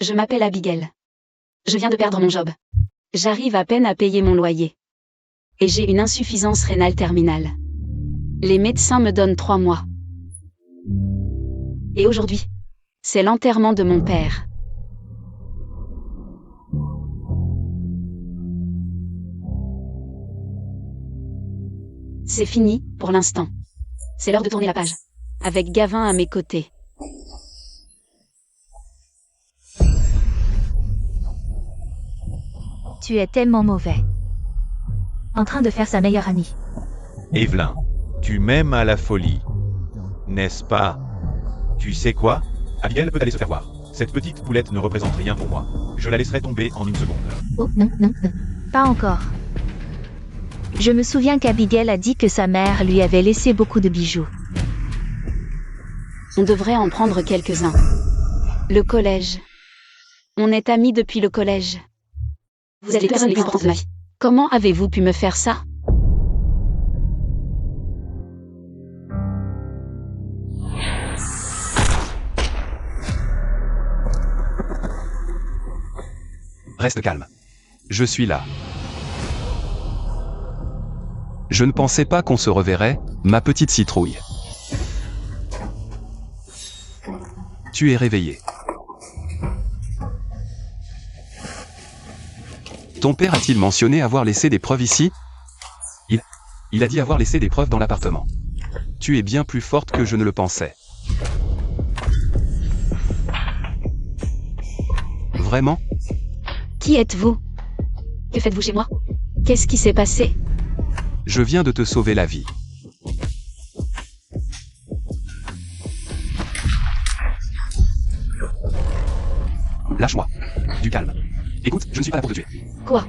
Je m'appelle Abigail. Je viens de perdre mon job. J'arrive à peine à payer mon loyer. Et j'ai une insuffisance rénale terminale. Les médecins me donnent 3 mois. Et aujourd'hui, c'est l'enterrement de mon père. C'est fini, pour l'instant. C'est l'heure de tourner la page. Avec Gavin à mes côtés. Tu es tellement mauvais. En train de faire sa meilleure amie. Evelyn, tu m'aimes à la folie. N'est-ce pas? Tu sais quoi? Abigail peut aller se faire voir. Cette petite poulette ne représente rien pour moi. Je la laisserai tomber en une seconde. Oh, non. Pas encore. Je me souviens qu'Abigail a dit que sa mère lui avait laissé beaucoup de bijoux. On devrait en prendre quelques-uns. Le collège. On est amis depuis le collège. Vous êtes les personnes les plus importantes de ma vie. Comment avez-vous pu me faire ça? Reste calme. Je suis là. Je ne pensais pas qu'on se reverrait, ma petite citrouille. Tu es réveillée. Ton père a-t-il mentionné avoir laissé des preuves ici? Il a dit avoir laissé des preuves dans l'appartement. Tu es bien plus forte que je ne le pensais. Vraiment? Qui êtes-vous? Que faites-vous chez moi? Qu'est-ce qui s'est passé? Je viens de te sauver la vie. Lâche-moi. Du calme. Écoute, je ne suis pas là pour te tuer. Quoi?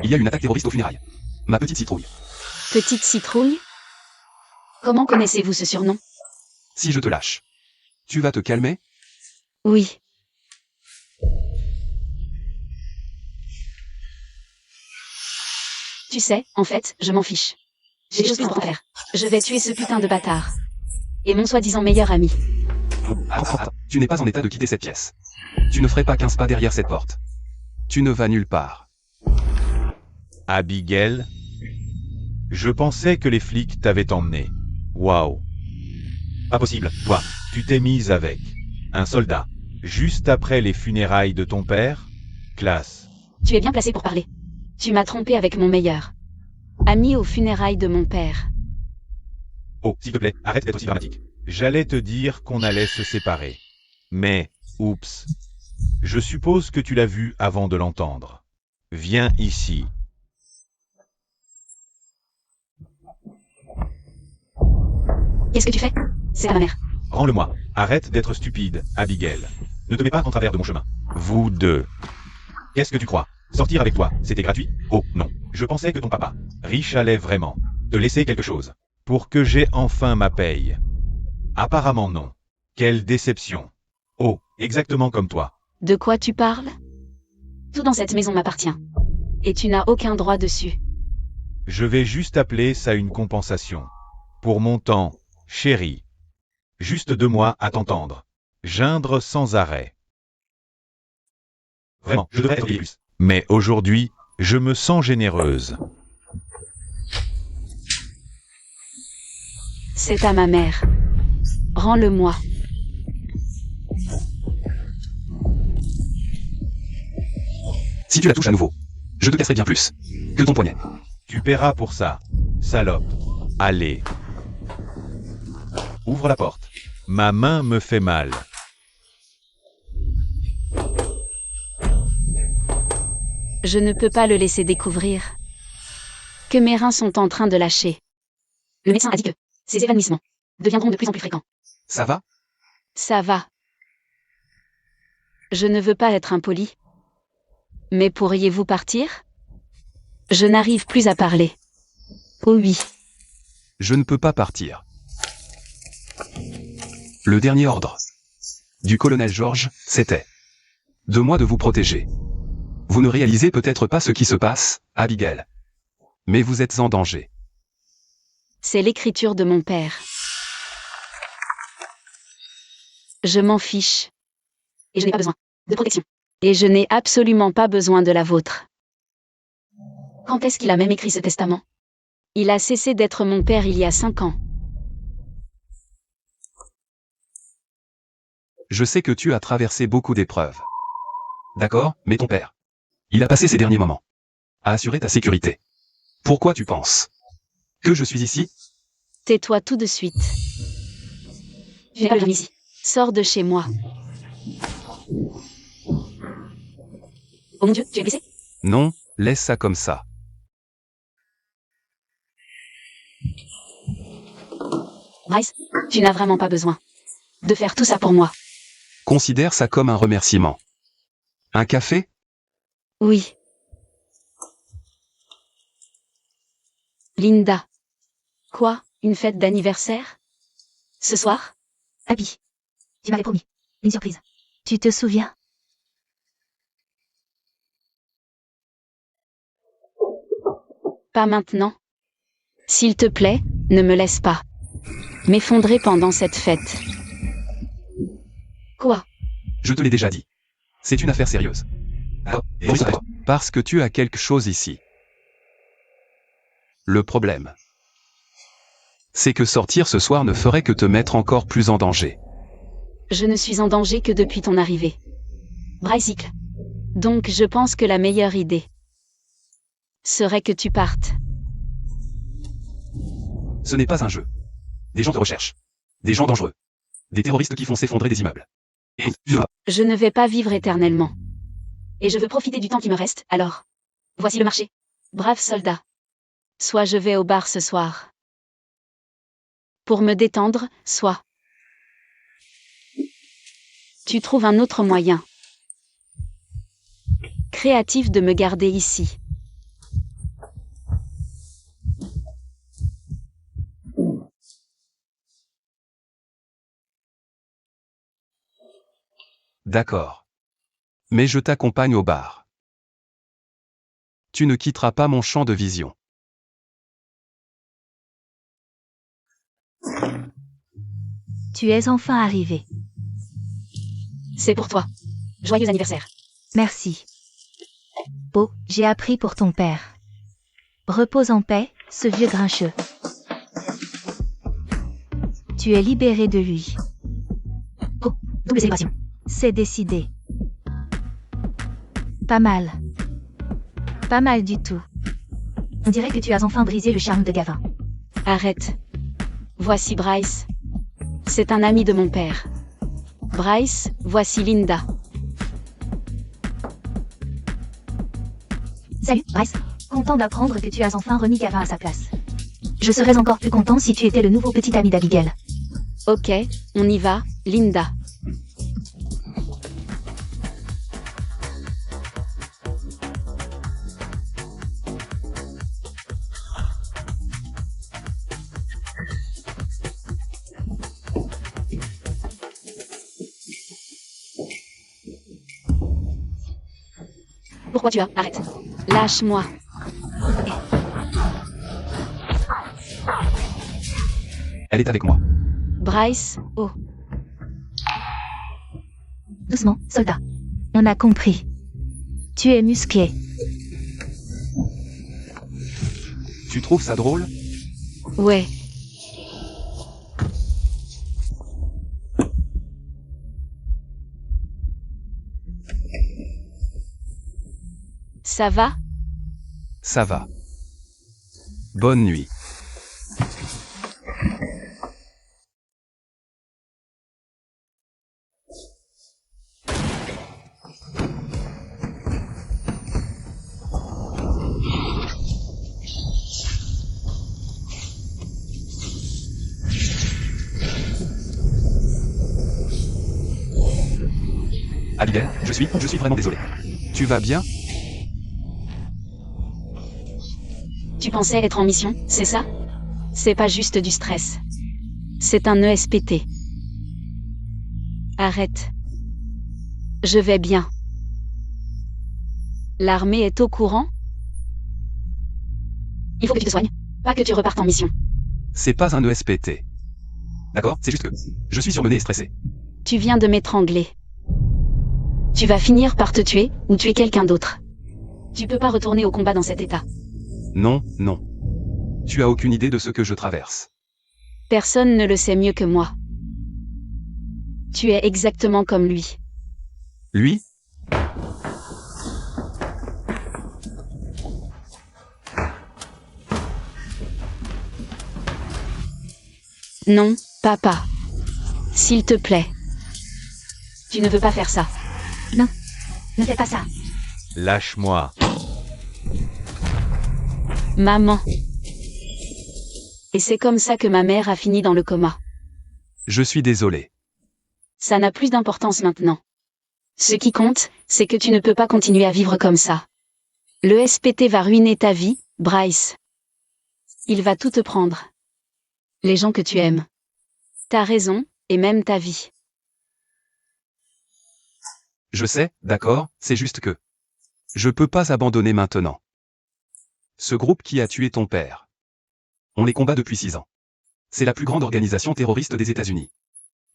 Il y a une attaque terroriste aux funérailles. Ma petite citrouille. Petite citrouille? Comment connaissez-vous ce surnom? Si je te lâche, tu vas te calmer? Oui. Tu sais, en fait, je m'en fiche. J'ai des choses plus importantes à faire. Je vais tuer ce putain de bâtard. Et mon soi-disant meilleur ami. Attends, tu n'es pas en état de quitter cette pièce. Tu ne ferais pas 15 pas derrière cette porte. Tu ne vas nulle part. Abigail, je pensais que les flics t'avaient emmené. Waouh. Pas possible, toi, tu t'es mise avec un soldat, juste après les funérailles de ton père? Classe. Tu es bien placé pour parler. Tu m'as trompé avec mon meilleur ami aux funérailles de mon père. Oh, s'il te plaît, arrête d'être aussi dramatique. J'allais te dire qu'on allait se séparer. Mais, oups. Je suppose que tu l'as vu avant de l'entendre. Viens ici. Qu'est-ce que tu fais? C'est à ma mère. Rends-le-moi. Arrête d'être stupide, Abigail. Ne te mets pas en travers de mon chemin. Vous deux. Qu'est-ce que tu crois? Sortir avec toi, c'était gratuit? Oh, non. Je pensais que ton papa, riche, allait vraiment te laisser quelque chose. Pour que j'ai enfin ma paye. Apparemment non. Quelle déception. Oh, exactement comme toi. De quoi tu parles? Tout dans cette maison m'appartient. Et tu n'as aucun droit dessus. Je vais juste appeler ça une compensation. Pour mon temps, chérie. Juste 2 mois à t'entendre. Geindre sans arrêt. Vraiment, je devrais être payée plus. Mais aujourd'hui, je me sens généreuse. C'est à ma mère. Rends-le-moi. Si tu la touches à nouveau, je te casserai bien plus que ton poignet. Tu paieras pour ça, salope. Allez. Ouvre la porte. Ma main me fait mal. Je ne peux pas le laisser découvrir que mes reins sont en train de lâcher. Le médecin a dit que ces évanouissements deviendront de plus en plus fréquents. Ça va? Ça va. Je ne veux pas être impoli. Mais pourriez-vous partir? Je n'arrive plus à parler. Oh oui. Je ne peux pas partir. Le dernier ordre du colonel George, c'était de moi de vous protéger. Vous ne réalisez peut-être pas ce qui se passe, Abigail. Mais vous êtes en danger. C'est l'écriture de mon père. Je m'en fiche. Et je n'ai pas besoin de protection. Et je n'ai absolument pas besoin de la vôtre. Quand est-ce qu'il a même écrit ce testament? Il a cessé d'être mon père il y a 5 ans. Je sais que tu as traversé beaucoup d'épreuves. D'accord, mais ton père. Il a passé ses derniers moments à assurer ta sécurité. Pourquoi tu penses que je suis ici? Tais-toi tout de suite. Je n'ai pas besoin ici. Sors de chez moi. Oh mon Dieu, tu es blessé? Non, laisse ça comme ça. Bryce, tu n'as vraiment pas besoin de faire tout ça pour moi. Considère ça comme un remerciement. Un café? Oui. Linda. Quoi, une fête d'anniversaire? Ce soir? Abby, tu m'avais promis. Une surprise. Tu te souviens? Pas maintenant. S'il te plaît, ne me laisse pas m'effondrer pendant cette fête. Quoi? Je te l'ai déjà dit. C'est une affaire sérieuse. Parce que tu as quelque chose ici. Le problème, c'est que sortir ce soir ne ferait que te mettre encore plus en danger. Je ne suis en danger que depuis ton arrivée. Brysicle. Donc je pense que la meilleure idée serait que tu partes. Ce n'est pas un jeu. Des gens te recherchent. Des gens dangereux. Des terroristes qui font s'effondrer des immeubles. Et Je ne vais pas vivre éternellement. Et je veux profiter du temps qui me reste, alors. Voici le marché. Brave soldat. Soit je vais au bar ce soir. Pour me détendre, soit tu trouves un autre moyen créatif de me garder ici. D'accord. Mais je t'accompagne au bar. Tu ne quitteras pas mon champ de vision. Tu es enfin arrivé. C'est pour toi. Joyeux anniversaire. Merci. Beau, j'ai appris pour ton père. Repose en paix, ce vieux grincheux. Tu es libéré de lui. Oh, double célébration. C'est décidé. Pas mal. Pas mal du tout. On dirait que tu as enfin brisé le charme de Gavin. Arrête. Voici Bryce. C'est un ami de mon père. Bryce, voici Linda. Salut, Bryce. Content d'apprendre que tu as enfin remis Gavin à sa place. Je serais encore plus content si tu étais le nouveau petit ami d'Abigail. Ok, on y va, Linda. Pourquoi tu as? Arrête. Lâche-moi. Elle est avec moi. Bryce, oh. Doucement, soldat. On a compris. Tu es musclé. Tu trouves ça drôle? Ouais. Ça va? Ça va. Bonne nuit. Abigail, je suis vraiment désolé. Tu vas bien? Tu pensais être en mission, c'est ça? C'est pas juste du stress. C'est un ESPT. Arrête. Je vais bien. L'armée est au courant? Il faut que tu te soignes, pas que tu repartes en mission. C'est pas un ESPT. D'accord? C'est juste que je suis surmené et stressé. Tu viens de m'étrangler. Tu vas finir par te tuer, ou tuer quelqu'un d'autre. Tu peux pas retourner au combat dans cet état. Non, non. Tu as aucune idée de ce que je traverse. Personne ne le sait mieux que moi. Tu es exactement comme lui. Lui? Non, papa. S'il te plaît. Tu ne veux pas faire ça. Non. Ne fais pas ça. Lâche-moi. Maman. Et c'est comme ça que ma mère a fini dans le coma. Je suis désolé. Ça n'a plus d'importance maintenant. Ce qui compte, c'est que tu ne peux pas continuer à vivre comme ça. Le SPT va ruiner ta vie, Bryce. Il va tout te prendre. Les gens que tu aimes. Ta raison, et même ta vie. Je sais, d'accord, c'est juste que... Je peux pas abandonner maintenant. Ce groupe qui a tué ton père. On les combat depuis 6 ans. C'est la plus grande organisation terroriste des États-Unis.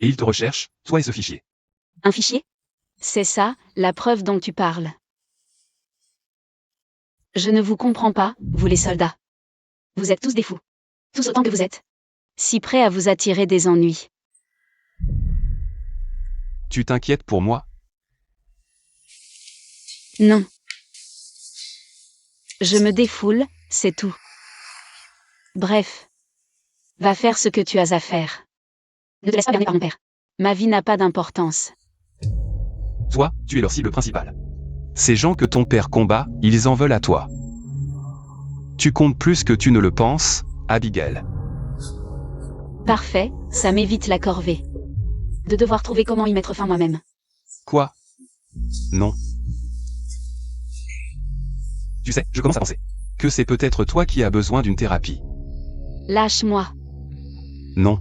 Et ils te recherchent, toi et ce fichier. Un fichier? C'est ça, la preuve dont tu parles. Je ne vous comprends pas, vous les soldats. Vous êtes tous des fous. Tous autant que vous êtes. Si prêts à vous attirer des ennuis. Tu t'inquiètes pour moi? Non. Je me défoule, c'est tout. Bref. Va faire ce que tu as à faire. Ne te laisse pas berner par mon père. Ma vie n'a pas d'importance. Toi, tu es leur cible principale. Ces gens que ton père combat, ils en veulent à toi. Tu comptes plus que tu ne le penses, Abigail. Parfait, ça m'évite la corvée. De devoir trouver comment y mettre fin moi-même. Quoi? Non. Tu sais, je commence à penser que c'est peut-être toi qui as besoin d'une thérapie. Lâche-moi. Non.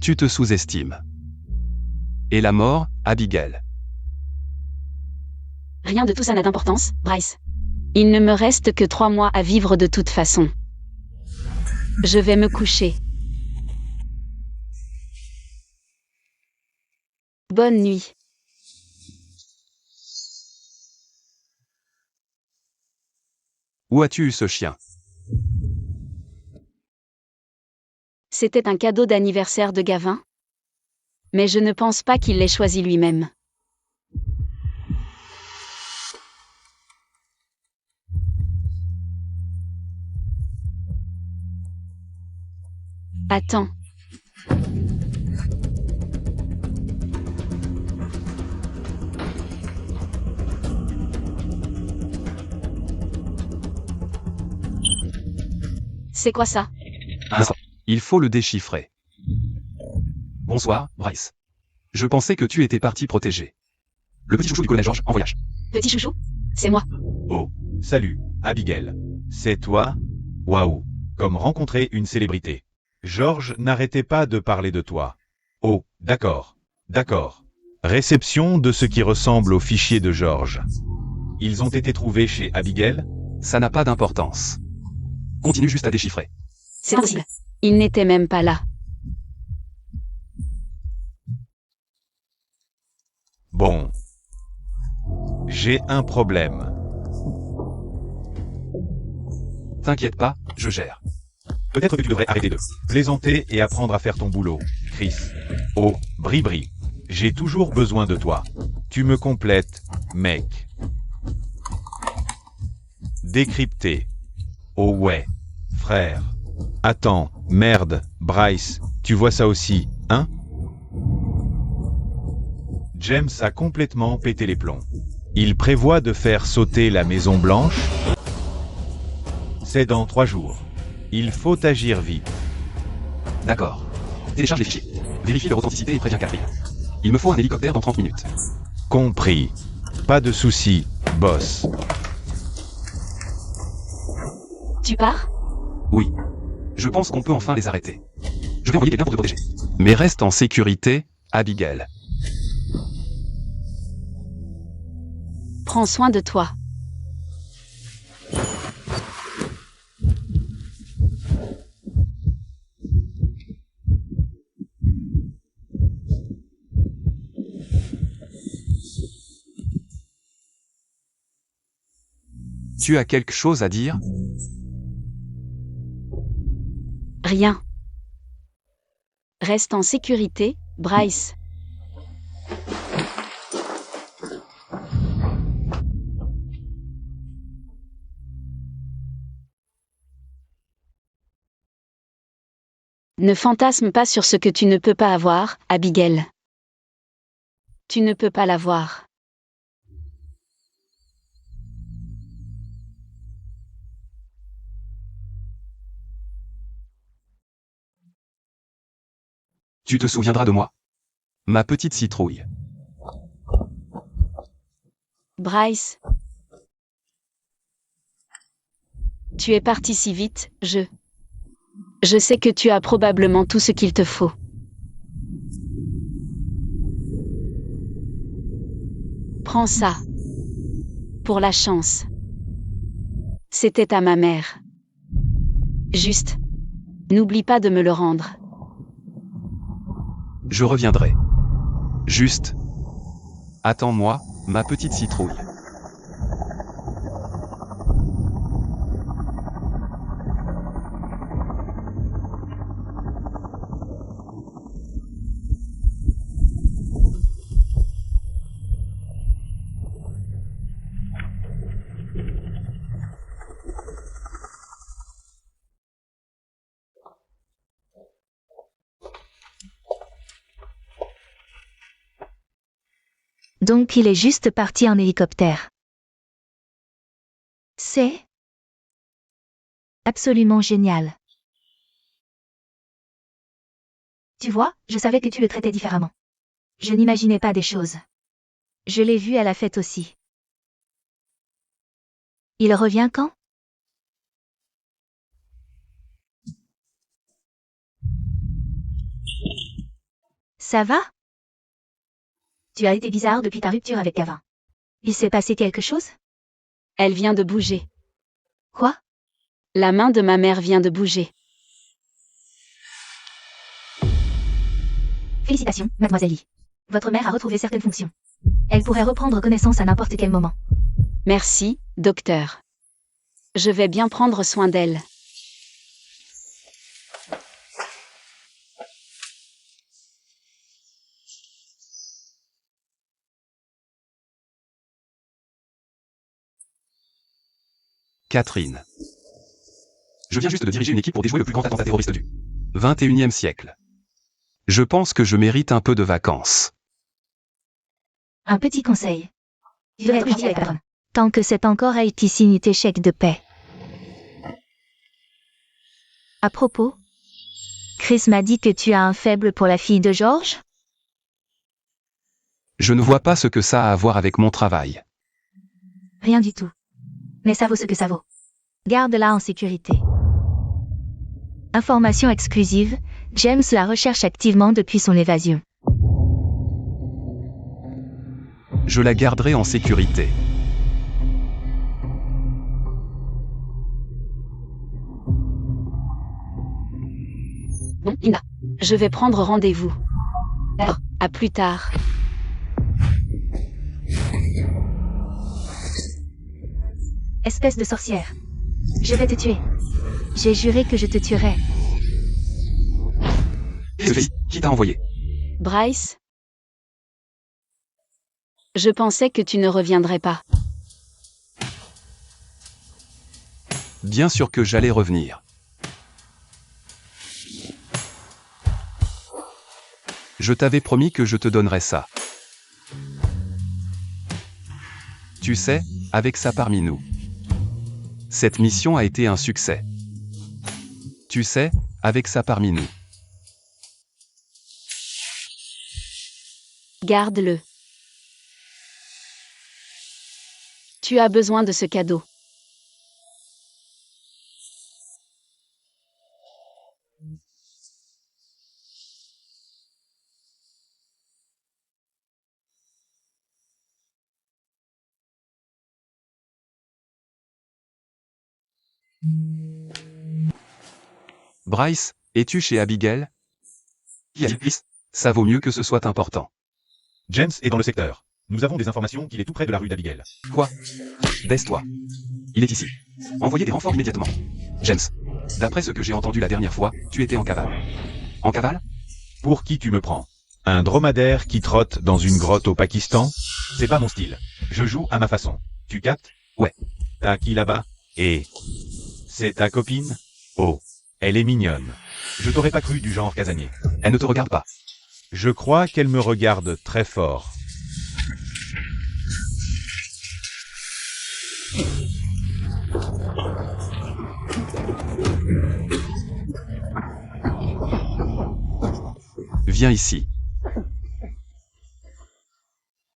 Tu te sous-estimes. Et la mort, Abigail. Rien de tout ça n'a d'importance, Bryce. Il ne me reste que 3 mois à vivre de toute façon. Je vais me coucher. Bonne nuit. Où as-tu eu ce chien? C'était un cadeau d'anniversaire de Gavin. Mais je ne pense pas qu'il l'ait choisi lui-même. Attends. C'est quoi ça? Un instant. Il faut le déchiffrer. Bonsoir, Bryce. Je pensais que tu étais parti protéger le petit chouchou du colonel George en voyage. Petit chouchou? C'est moi. Oh, salut, Abigail. C'est toi? Waouh, comme rencontrer une célébrité. George n'arrêtait pas de parler de toi. Oh, d'accord, d'accord. Réception de ce qui ressemble au fichier de George. Ils ont été trouvés chez Abigail? Ça n'a pas d'importance. Continue juste à déchiffrer. C'est impossible. Il n'était même pas là. Bon. J'ai un problème. T'inquiète pas, je gère. Peut-être que tu devrais arrêter de plaisanter et apprendre à faire ton boulot, Chris. Oh, Bri-Bri. J'ai toujours besoin de toi. Tu me complètes, mec. Décrypté. Oh ouais, frère. Attends, merde, Bryce, tu vois ça aussi, hein? James a complètement pété les plombs. Il prévoit de faire sauter la Maison Blanche. C'est dans 3 jours. Il faut agir vite. D'accord. Télécharge les fichiers. Vérifie leur authenticité et préviens Catherine. Il me faut un hélicoptère dans 30 minutes. Compris. Pas de souci, boss. Tu pars? Oui. Je pense qu'on peut enfin les arrêter. Je vais envoyer quelqu'un pour te protéger. Mais reste en sécurité, Abigail. Prends soin de toi. Tu as quelque chose à dire? Rien. Reste en sécurité, Bryce. Ne fantasme pas sur ce que tu ne peux pas avoir, Abigail. Tu ne peux pas l'avoir. Tu te souviendras de moi? Ma petite citrouille. Bryce. Tu es parti si vite, Je sais que tu as probablement tout ce qu'il te faut. Prends ça. Pour la chance. C'était à ma mère. Juste. N'oublie pas de me le rendre. Je reviendrai. Juste. Attends-moi, ma petite citrouille. Donc il est juste parti en hélicoptère. C'est absolument génial. Tu vois, je savais que tu le traitais différemment. Je n'imaginais pas des choses. Je l'ai vu à la fête aussi. Il revient quand? Ça va? Tu as été bizarre depuis ta rupture avec Gavin. Il s'est passé quelque chose? Elle vient de bouger. Quoi? La main de ma mère vient de bouger. Félicitations, mademoiselle Lee. Votre mère a retrouvé certaines fonctions. Elle pourrait reprendre connaissance à n'importe quel moment. Merci, docteur. Je vais bien prendre soin d'elle. Catherine. Je viens juste de diriger une équipe pour déjouer le plus grand attentat terroriste du 21e siècle. Je pense que je mérite un peu de vacances. Un petit conseil. Tu devrais être gentil avec Patron. Tant que c'est encore Haïti, signe tes chèques de paix. À propos, Chris m'a dit que tu as un faible pour la fille de George? Je ne vois pas ce que ça a à voir avec mon travail. Rien du tout. Mais ça vaut ce que ça vaut. Garde-la en sécurité. Information exclusive, James la recherche activement depuis son évasion. Je la garderai en sécurité. Bon, Linda. Je vais prendre rendez-vous. D'accord. À plus tard. Espèce de sorcière. Je vais te tuer. J'ai juré que je te tuerais. Sophie, qui t'a envoyé? Bryce? Je pensais que tu ne reviendrais pas. Bien sûr que j'allais revenir. Je t'avais promis que je te donnerais ça. Tu sais, avec ça parmi nous. Cette mission a été un succès. Tu sais, avec ça parmi nous. Garde-le. Tu as besoin de ce cadeau. Bryce, es-tu chez Abigail? Ça vaut mieux que ce soit important. James est dans le secteur. Nous avons des informations qu'il est tout près de la rue d'Abigail. Quoi? Baisse-toi. Il est ici. Envoyez des renforts immédiatement. James. D'après ce que j'ai entendu la dernière fois, tu étais en cavale. En cavale? Pour qui tu me prends? Un dromadaire qui trotte dans une grotte au Pakistan? C'est pas mon style. Je joue à ma façon. Tu captes? Ouais. T'as qui là-bas? Et... c'est ta copine? Oh, elle est mignonne. Je t'aurais pas cru du genre casanier. Elle ne te regarde pas. Je crois qu'elle me regarde très fort. Viens ici.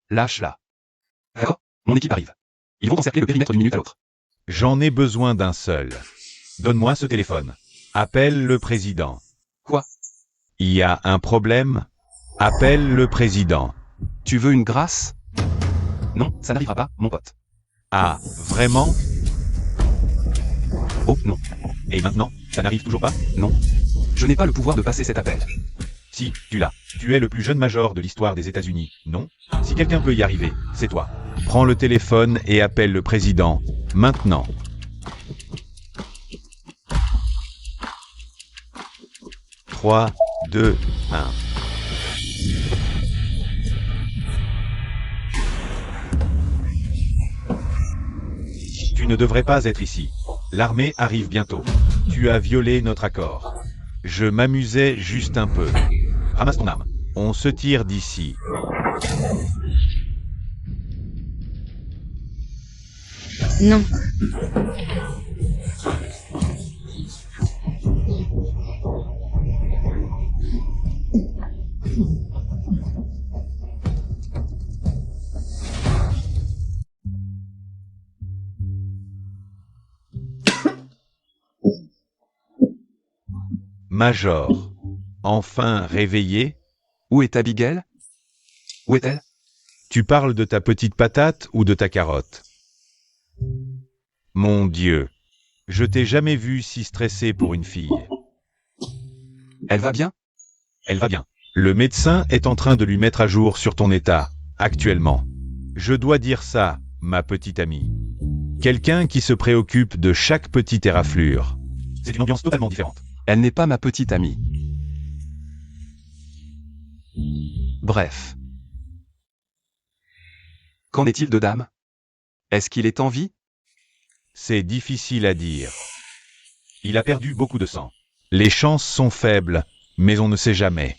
Lâche-la. D'accord? Mon équipe arrive. Ils vont encercler le périmètre d'une minute à l'autre. J'en ai besoin d'un seul. Donne-moi ce téléphone. Appelle le président. Quoi? Il y a un problème? Appelle le président. Tu veux une grâce? Non, ça n'arrivera pas, mon pote. Ah, vraiment? Oh, non. Et maintenant, ça n'arrive toujours pas? Non. Je n'ai pas le pouvoir de passer cet appel. Si, tu l'as. Tu es le plus jeune major de l'histoire des États-Unis, non? Si quelqu'un peut y arriver, c'est toi. Prends le téléphone et appelle le président, maintenant. Trois, 2, 1. Tu ne devrais pas être ici. L'armée arrive bientôt. Tu as violé notre accord. Je m'amusais juste un peu. Ramasse ton arme. On se tire d'ici. Non. Major. Enfin réveillé? Où est Abigail? Où est-elle? Tu parles de ta petite patate ou de ta carotte? Mon Dieu. Je t'ai jamais vu si stressé pour une fille. Elle va bien? Elle va bien. Le médecin est en train de lui mettre à jour sur ton état, actuellement. Je dois dire ça, ma petite amie. Quelqu'un qui se préoccupe de chaque petite éraflure. C'est une ambiance totalement différente. Elle n'est pas ma petite amie. Bref. Qu'en est-il de Dame? Est-ce qu'il est en vie? C'est difficile à dire. Il a perdu beaucoup de sang. Les chances sont faibles, mais on ne sait jamais.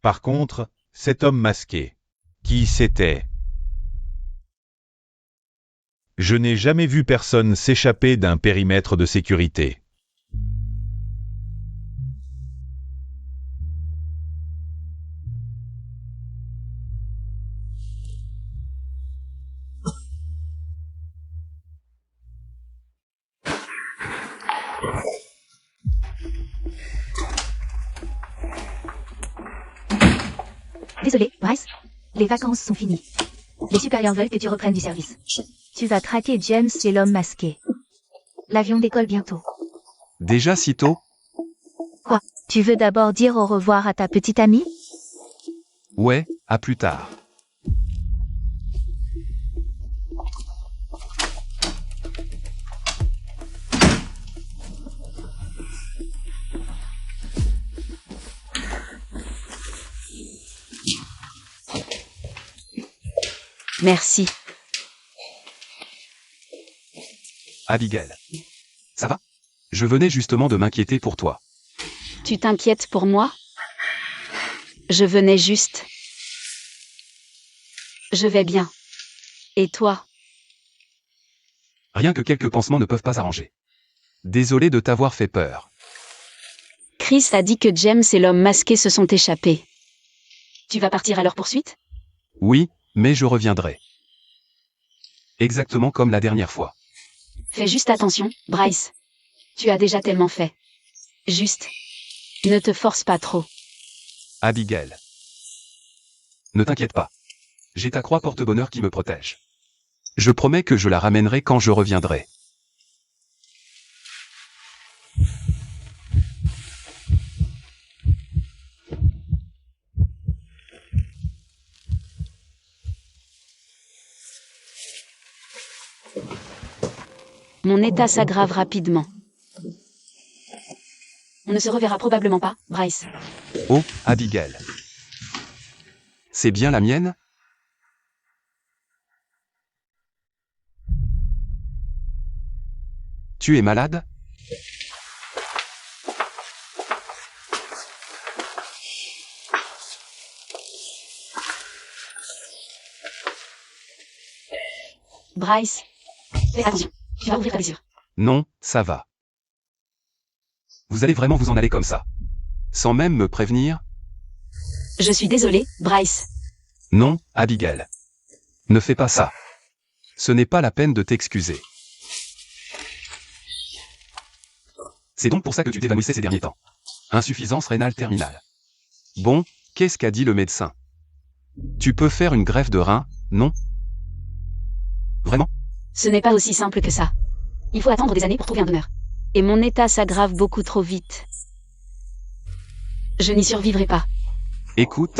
Par contre, cet homme masqué, qui c'était? Je n'ai jamais vu personne s'échapper d'un périmètre de sécurité. Désolé, Bryce. Les vacances sont finies. Les supérieurs veulent que tu reprennes du service. Tu vas traquer James et l'homme masqué. L'avion décolle bientôt. Déjà si tôt? Quoi? Tu veux d'abord dire au revoir à ta petite amie? Ouais, à plus tard. Merci. Abigail. Ça va? Je venais justement de m'inquiéter pour toi. Tu t'inquiètes pour moi? Je venais juste. Je vais bien. Et toi? Rien que quelques pansements ne peuvent pas arranger. Désolé de t'avoir fait peur. Chris a dit que James et l'homme masqué se sont échappés. Tu vas partir à leur poursuite? Oui, mais je reviendrai. Exactement comme la dernière fois. Fais juste attention, Bryce. Tu as déjà tellement fait. Juste. Ne te force pas trop. Abigail. Ne t'inquiète pas. J'ai ta croix porte-bonheur qui me protège. Je promets que je la ramènerai quand je reviendrai. Mon état s'aggrave rapidement. On ne se reverra probablement pas, Bryce. Oh, Abigail. C'est bien la mienne? Tu es malade? Bryce. Fais attention, tu vas ouvrir ta blessure. Non, ça va. Vous allez vraiment vous en aller comme ça? Sans même me prévenir? Je suis désolé, Bryce. Non, Abigail. Ne fais pas ça. Ce n'est pas la peine de t'excuser. C'est donc pour ça que tu t'évanouissais ces derniers temps. Insuffisance rénale terminale. Bon, qu'est-ce qu'a dit le médecin? Tu peux faire une greffe de rein, non? Vraiment? Ce n'est pas aussi simple que ça. Il faut attendre des années pour trouver un donneur. Et mon état s'aggrave beaucoup trop vite. Je n'y survivrai pas. Écoute,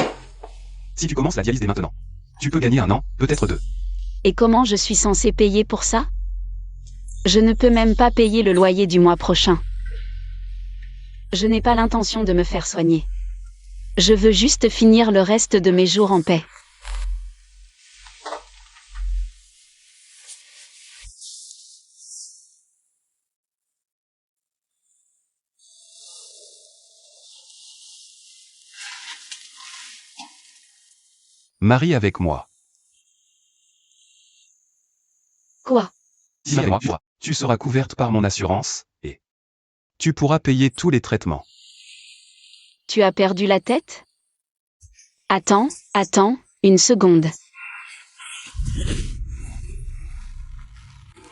si tu commences la dialyse dès maintenant, tu peux gagner 1 an, peut-être 2. Et comment je suis censé payer pour ça? Je ne peux même pas payer le loyer du mois prochain. Je n'ai pas l'intention de me faire soigner. Je veux juste finir le reste de mes jours en paix. Marie avec moi. Quoi? Si avec moi, tu seras couverte par mon assurance, et tu pourras payer tous les traitements. Tu as perdu la tête? Attends, une seconde.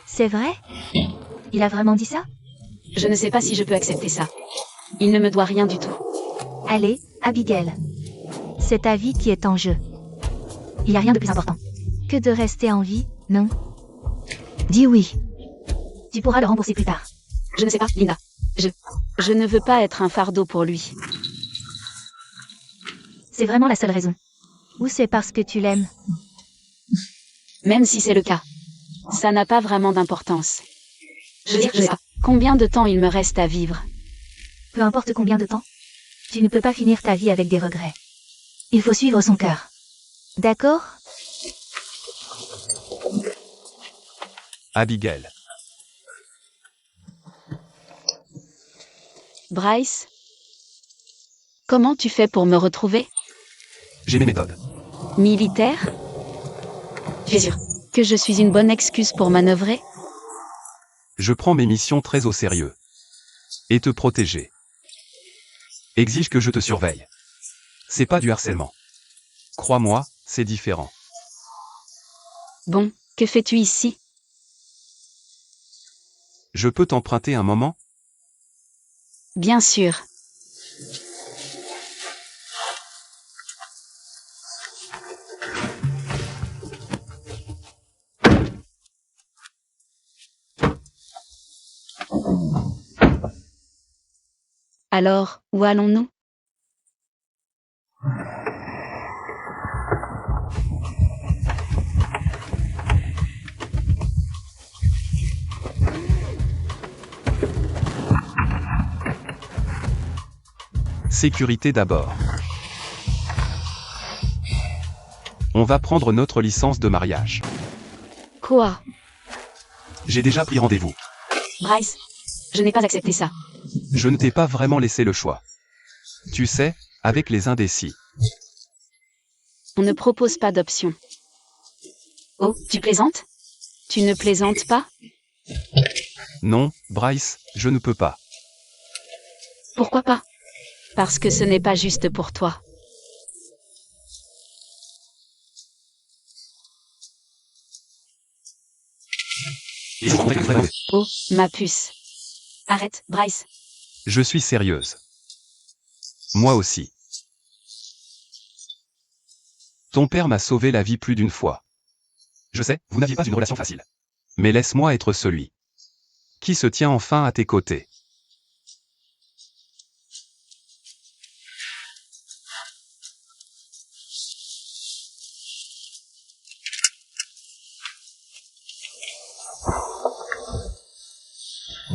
C'est vrai? Il a vraiment dit ça? Je ne sais pas si je peux accepter ça. Il ne me doit rien du tout. Allez, Abigail. C'est ta vie qui est en jeu. Il n'y a rien de plus important que de rester en vie, non? Dis oui. Tu pourras le rembourser plus tard. Je ne sais pas, Linda. Je ne veux pas être un fardeau pour lui. C'est vraiment la seule raison. Ou c'est parce que tu l'aimes? Même si c'est le cas. Ça n'a pas vraiment d'importance. Je veux dire, je sais pas combien de temps il me reste à vivre. Peu importe combien de temps. Tu ne peux pas finir ta vie avec des regrets. Il faut suivre son cœur. D'accord? Abigail. Bryce? Comment tu fais pour me retrouver? J'ai mes méthodes. Militaire? Tu es sûr que je suis une bonne excuse pour manœuvrer? Je prends mes missions très au sérieux. Et te protéger exige que je te surveille. C'est pas du harcèlement. Crois-moi, c'est différent. Bon, que fais-tu ici? Je peux t'emprunter un moment? Bien sûr. Alors, où allons-nous? Sécurité d'abord. On va prendre notre licence de mariage. Quoi? J'ai déjà pris rendez-vous. Bryce, je n'ai pas accepté ça. Je ne t'ai pas vraiment laissé le choix. Tu sais, avec les indécis. On ne propose pas d'option. Oh, tu plaisantes? Tu ne plaisantes pas? Non, Bryce, je ne peux pas. Pourquoi pas? Parce que ce n'est pas juste pour toi. Oh, ma puce. Arrête, Bryce. Je suis sérieuse. Moi aussi. Ton père m'a sauvé la vie plus d'une fois. Je sais, vous n'aviez pas une relation facile. Mais laisse-moi être celui qui se tient enfin à tes côtés.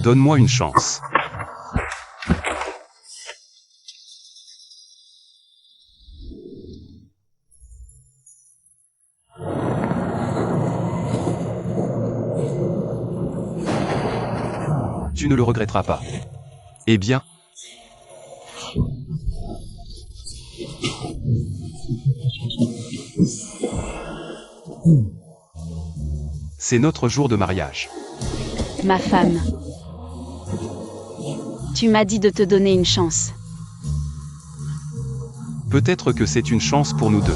Donne-moi une chance. Tu ne le regretteras pas. Eh bien, c'est notre jour de mariage. Ma femme. Tu m'as dit de te donner une chance. Peut-être que c'est une chance pour nous deux.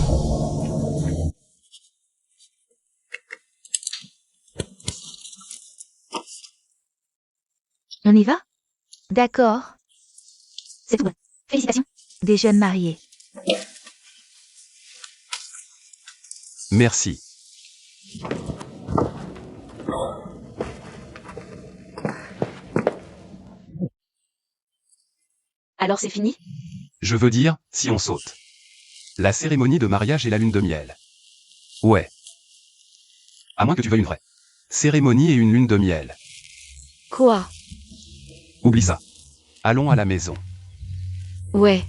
On y va? D'accord. C'est tout. Félicitations. Des jeunes mariés. Merci. Alors c'est fini? Je veux dire, si on saute. La cérémonie de mariage et la lune de miel. Ouais. À moins que tu veuilles une vraie cérémonie et une lune de miel. Quoi? Oublie ça. Allons à la maison. Ouais.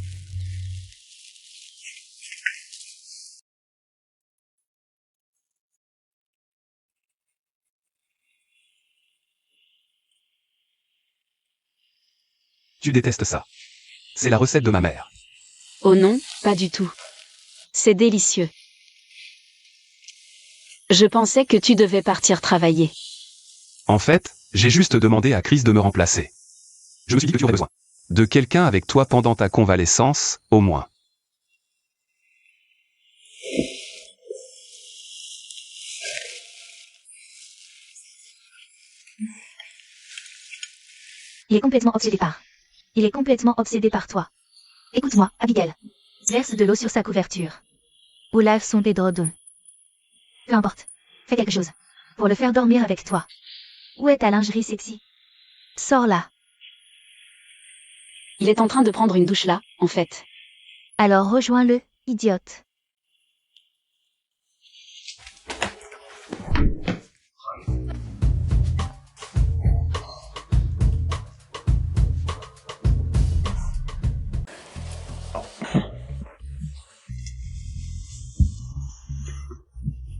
Tu détestes ça. C'est la recette de ma mère. Oh non, pas du tout. C'est délicieux. Je pensais que tu devais partir travailler. En fait, j'ai juste demandé à Chris de me remplacer. Je me suis dit que tu aurais besoin de quelqu'un avec toi pendant ta convalescence, au moins. Il est complètement obsédé par. Il est complètement obsédé par toi. Écoute-moi, Abigail. Verse de l'eau sur sa couverture. Ou lave son édredon. Peu importe. Fais quelque chose. Pour le faire dormir avec toi. Où est ta lingerie sexy? Sors-la. Il est en train de prendre une douche là, en fait. Alors rejoins-le, idiote.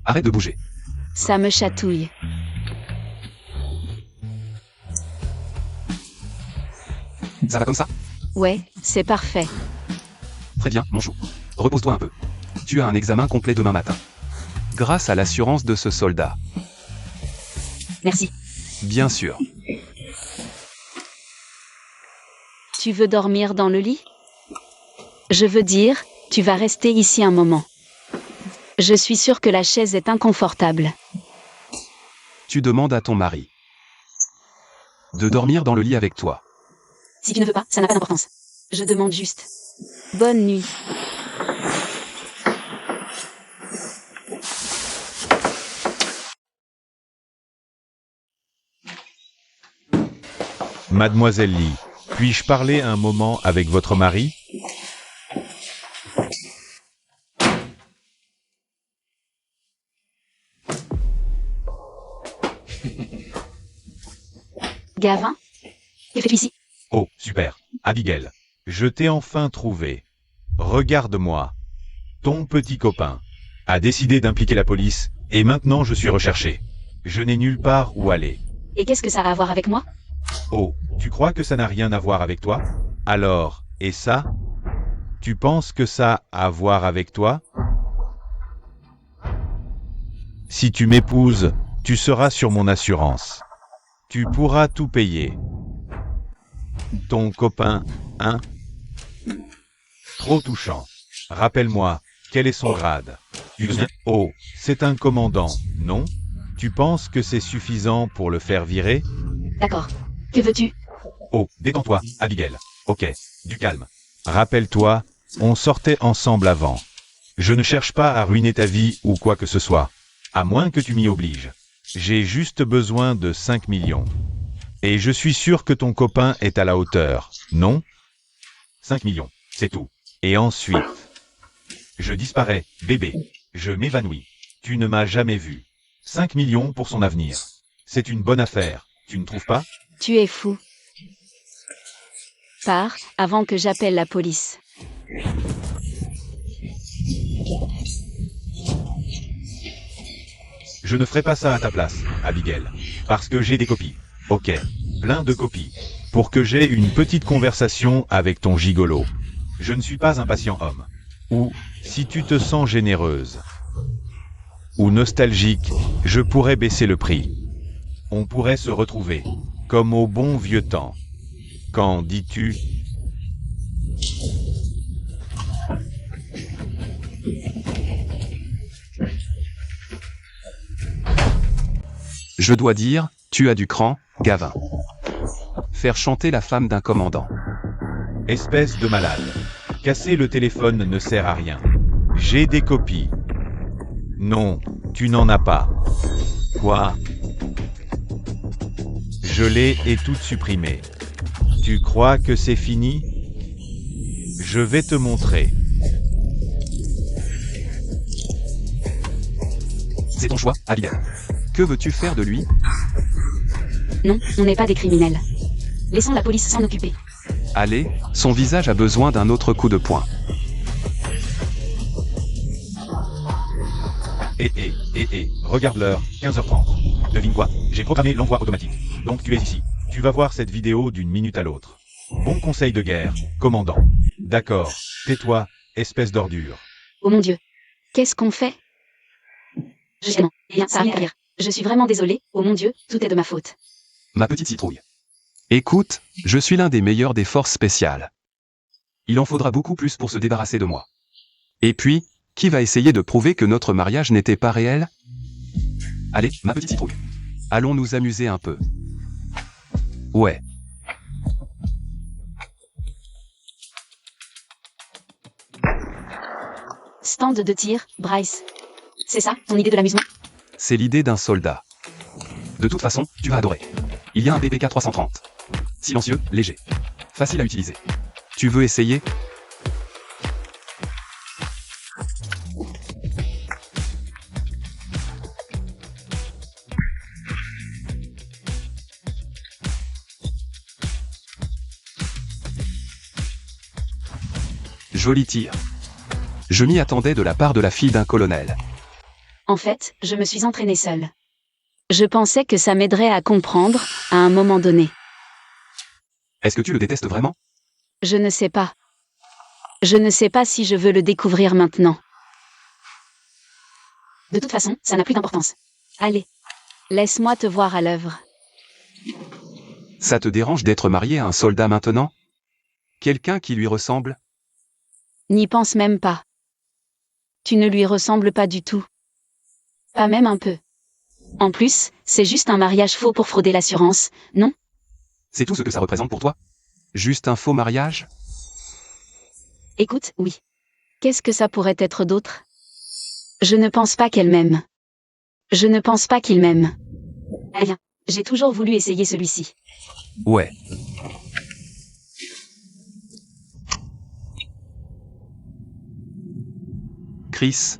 Arrête de bouger. Ça me chatouille. Ça va comme ça? Ouais, c'est parfait. Très bien, mon chou. Repose-toi un peu. Tu as un examen complet demain matin. Grâce à l'assurance de ce soldat. Merci. Bien sûr. Tu veux dormir dans le lit? Je veux dire, tu vas rester ici un moment. Je suis sûre que la chaise est inconfortable. Tu demandes à ton mari de dormir dans le lit avec toi. Si tu ne veux pas, ça n'a pas d'importance. Je demande juste. Bonne nuit. Mademoiselle Lee, puis-je parler un moment avec votre mari? Gavin? Que fais-tu ici? Oh, super. Abigail, je t'ai enfin trouvé. Regarde-moi. Ton petit copain a décidé d'impliquer la police, et maintenant je suis recherché. Je n'ai nulle part où aller. Et qu'est-ce que ça a à voir avec moi? Oh, tu crois que ça n'a rien à voir avec toi? Alors, et ça? Tu penses que ça a à voir avec toi? Si tu m'épouses, tu seras sur mon assurance. Tu pourras tout payer. Ton copain, hein? Trop touchant. Rappelle-moi, quel est son grade? Oh, c'est un commandant, non? Tu penses que c'est suffisant pour le faire virer? D'accord. Que veux-tu? Oh, détends-toi, Abigail. Ok, du calme. Rappelle-toi, on sortait ensemble avant. Je ne cherche pas à ruiner ta vie ou quoi que ce soit. À moins que tu m'y obliges. J'ai juste besoin de 5 millions. Et je suis sûr que ton copain est à la hauteur, non? 5 millions, c'est tout. Et ensuite, je disparais, bébé. Je m'évanouis. Tu ne m'as jamais vu. 5 millions pour son avenir. C'est une bonne affaire, tu ne trouves pas? Tu es fou. Pars, avant que j'appelle la police. Je ne ferai pas ça à ta place, Abigail. Parce que j'ai des copies. Ok. Plein de copies. Pour que j'aie une petite conversation avec ton gigolo. Je ne suis pas un patient homme. Ou, si tu te sens généreuse ou nostalgique, je pourrais baisser le prix. On pourrait se retrouver, comme au bon vieux temps. Quand dis-tu? Je dois dire, tu as du cran, Gavin. Faire chanter la femme d'un commandant. Espèce de malade. Casser le téléphone ne sert à rien. J'ai des copies. Non, tu n'en as pas. Quoi? Je l'ai et toutes supprimées. Tu crois que c'est fini? Je vais te montrer. C'est ton choix, Abigail. Que veux-tu faire de lui? Non, on n'est pas des criminels. Laissons la police s'en occuper. Allez, son visage a besoin d'un autre coup de poing. Regarde l'heure, 15h30. Devine quoi? J'ai programmé l'envoi automatique. Donc tu es ici. Tu vas voir cette vidéo d'une minute à l'autre. Bon conseil de guerre, commandant. D'accord, tais-toi, espèce d'ordure. Oh mon Dieu. Qu'est-ce qu'on fait? Justement, rien, ça n'a rien à dire. Je suis vraiment désolée, oh mon Dieu, tout est de ma faute. Ma petite citrouille. Écoute, je suis l'un des meilleurs des forces spéciales. Il en faudra beaucoup plus pour se débarrasser de moi. Et puis, qui va essayer de prouver que notre mariage n'était pas réel? Allez, ma petite citrouille. Allons nous amuser un peu. Ouais. Stand de tir, Bryce. C'est ça, ton idée de l'amusement? C'est l'idée d'un soldat. De toute façon, tu vas adorer. Il y a un PPK 330. Silencieux, léger. Facile à utiliser. Tu veux essayer? Joli tir. Je m'y attendais de la part de la fille d'un colonel. En fait, je me suis entraînée seule. Je pensais que ça m'aiderait à comprendre, à un moment donné. Est-ce que tu le détestes vraiment? Je ne sais pas. Je ne sais pas si je veux le découvrir maintenant. De toute façon, ça n'a plus d'importance. Allez, laisse-moi te voir à l'œuvre. Ça te dérange d'être marié à un soldat maintenant? Quelqu'un qui lui ressemble? N'y pense même pas. Tu ne lui ressembles pas du tout. Pas même un peu. En plus, c'est juste un mariage faux pour frauder l'assurance, non? C'est tout ce que ça représente pour toi? Juste un faux mariage? Écoute, oui. Qu'est-ce que ça pourrait être d'autre? Je ne pense pas qu'elle m'aime. Je ne pense pas qu'il m'aime. Rien. J'ai toujours voulu essayer celui-ci. Ouais. Chris.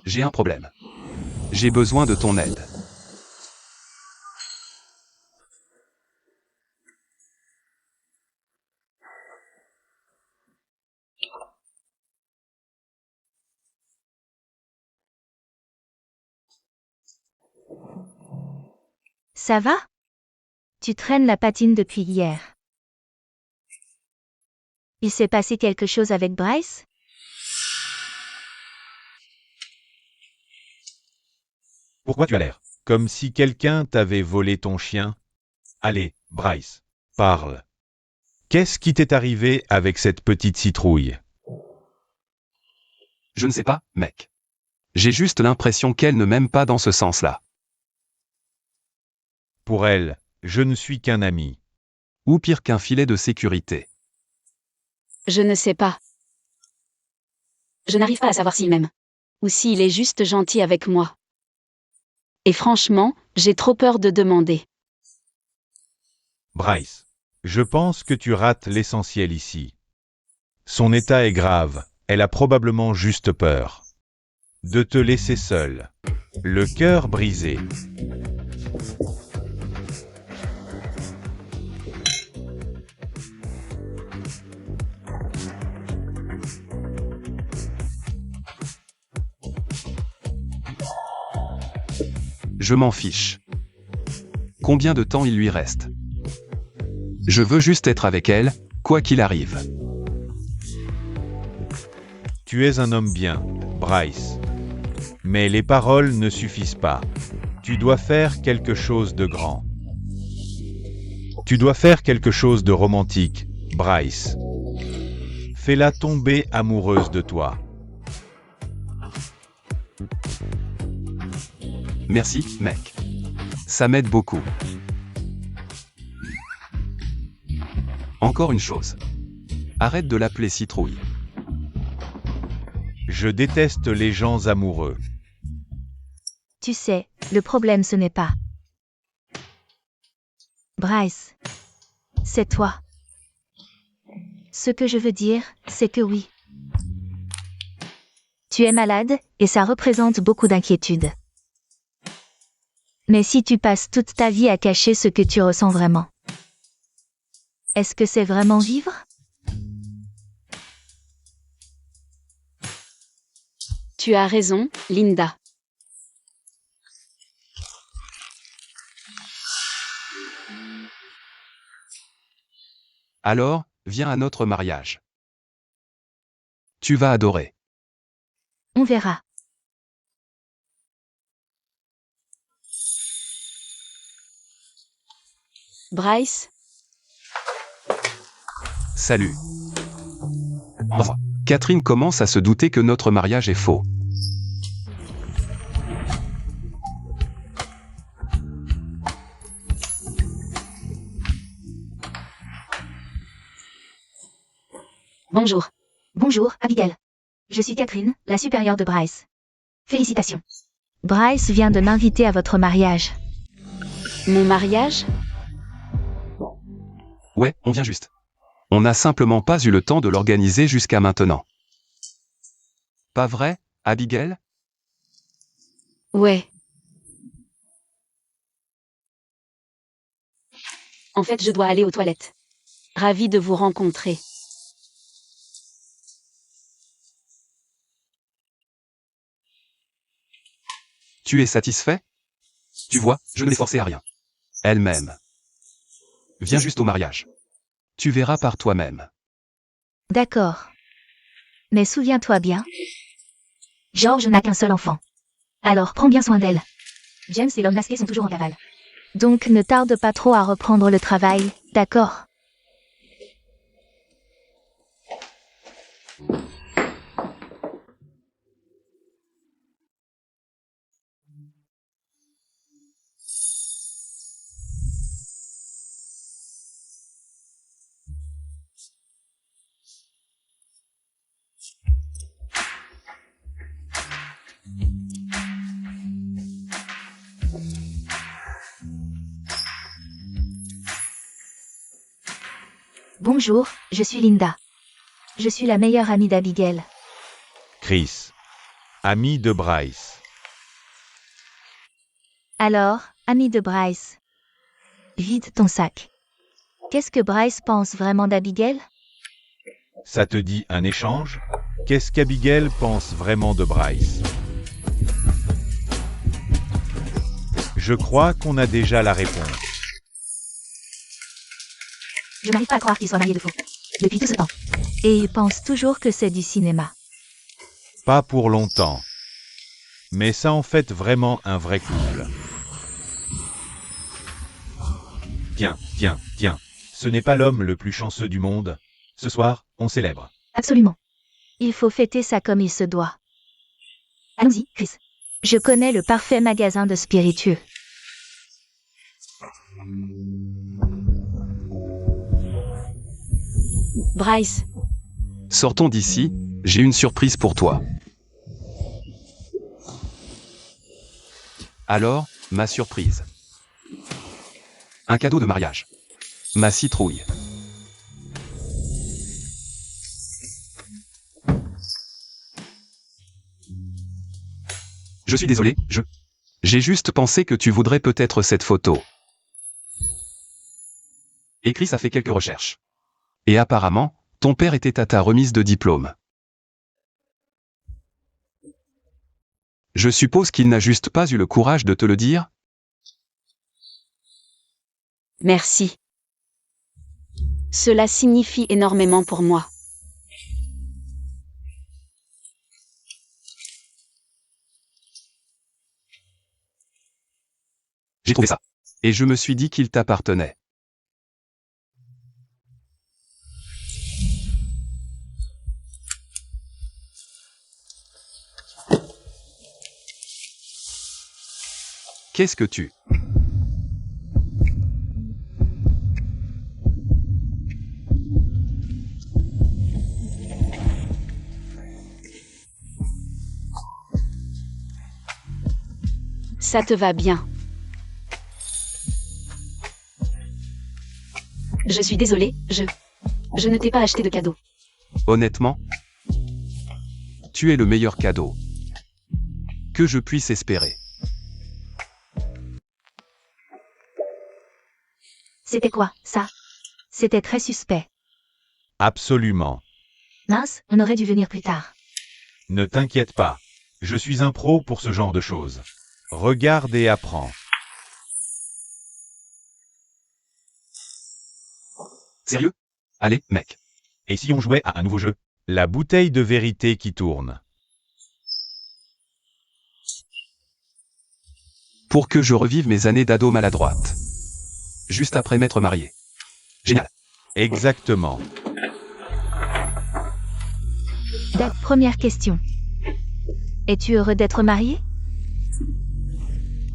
J'ai un problème. J'ai besoin de ton aide. Ça va? Tu traînes la patine depuis hier. Il s'est passé quelque chose avec Bryce? Pourquoi tu as l'air comme si quelqu'un t'avait volé ton chien? Allez, Bryce, parle. Qu'est-ce qui t'est arrivé avec cette petite citrouille? Je ne sais pas, mec. J'ai juste l'impression qu'elle ne m'aime pas dans ce sens-là. Pour elle, je ne suis qu'un ami. Ou pire qu'un filet de sécurité. Je ne sais pas. Je n'arrive pas à savoir s'il m'aime. Ou s'il est juste gentil avec moi. Et franchement, j'ai trop peur de demander. Bryce, je pense que tu rates l'essentiel ici. Son état est grave, elle a probablement juste peur. De te laisser seul. Le cœur brisé. Je m'en fiche. Combien de temps il lui reste? Je veux juste être avec elle, quoi qu'il arrive. Tu es un homme bien, Bryce. Mais les paroles ne suffisent pas. Tu dois faire quelque chose de grand. Tu dois faire quelque chose de romantique, Bryce. Fais-la tomber amoureuse de toi. Merci, mec. Ça m'aide beaucoup. Encore une chose. Arrête de l'appeler citrouille. Je déteste les gens amoureux. Tu sais, le problème ce n'est pas Bryce. C'est toi. Ce que je veux dire, c'est que oui. Tu es malade, et ça représente beaucoup d'inquiétude. Mais si tu passes toute ta vie à cacher ce que tu ressens vraiment, est-ce que c'est vraiment vivre? Tu as raison, Linda. Alors, viens à notre mariage. Tu vas adorer. On verra. Bryce, Salut. Au revoir. Catherine commence à se douter que notre mariage est faux. bonjour. Bonjour, Abigail. Je suis Catherine, la supérieure de Bryce. Félicitations. Bryce vient de m'inviter à votre mariage. Mon mariage? Ouais, on vient juste. On n'a simplement pas eu le temps de l'organiser jusqu'à maintenant. Pas vrai, Abigail? Ouais. En fait, je dois aller aux toilettes. Ravi de vous rencontrer. Tu es satisfait? Tu vois, je ne l'ai forcée à rien. Elle-même. Viens juste au mariage. Tu verras par toi-même. D'accord. Mais souviens-toi bien. George n'a qu'un seul enfant. Alors prends bien soin d'elle. James et l'homme masqué sont toujours en cavale. Donc ne tarde pas trop à reprendre le travail, d'accord? Bonjour, je suis Linda. Je suis la meilleure amie d'Abigail. Chris. Ami de Bryce. Alors, amie de Bryce. Vide ton sac. Qu'est-ce que Bryce pense vraiment d'Abigail? Ça te dit un échange? Qu'est-ce qu'Abigail pense vraiment de Bryce? Je crois qu'on a déjà la réponse. Je n'arrive pas à croire qu'il soit marié de faux. Depuis tout ce temps. Et il pense toujours que c'est du cinéma. Pas pour longtemps. Mais ça en fait vraiment un vrai couple. Tiens, tiens, tiens. Ce n'est pas l'homme le plus chanceux du monde. Ce soir, on célèbre. Absolument. Il faut fêter ça comme il se doit. Allons-y, Chris. Je connais le parfait magasin de spiritueux. Bryce, Sortons d'ici, j'ai une surprise pour toi. Alors, ma surprise. Un cadeau de mariage. Ma citrouille. Je suis désolé, j'ai juste pensé que tu voudrais peut-être cette photo. Et Chris a fait quelques recherches. Et apparemment, ton père était à ta remise de diplôme. Je suppose qu'il n'a juste pas eu le courage de te le dire? Merci. Cela signifie énormément pour moi. J'ai trouvé ça. Et je me suis dit qu'il t'appartenait. Qu'est-ce que tu... Ça te va bien. Je suis désolée, je ne t'ai pas acheté de cadeau. Honnêtement, tu es le meilleur cadeau que je puisse espérer. C'était quoi, ça? C'était très suspect. Absolument. Mince, on aurait dû venir plus tard. Ne t'inquiète pas. Je suis un pro pour ce genre de choses. Regarde et apprends. Sérieux? Allez, mec. Et si on jouait à un nouveau jeu? La bouteille de vérité qui tourne. Pour que je revive mes années d'ado maladroite. Juste après m'être marié. Génial. Exactement. Première question. Es-tu heureux d'être marié?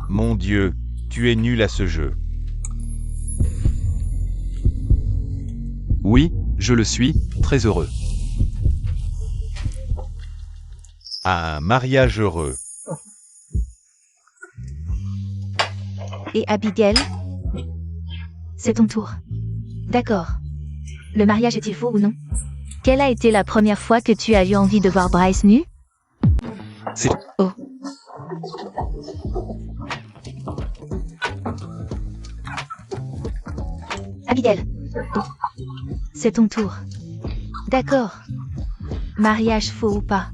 Mon Dieu, tu es nul à ce jeu. Oui, je le suis, très heureux. À un mariage heureux. Et Abigail? C'est ton tour. D'accord. Le mariage est-il faux ou non? Quelle a été la première fois que tu as eu envie de voir Bryce nu? C'est... Oh. Abigail. C'est ton tour. D'accord. Mariage faux ou pas?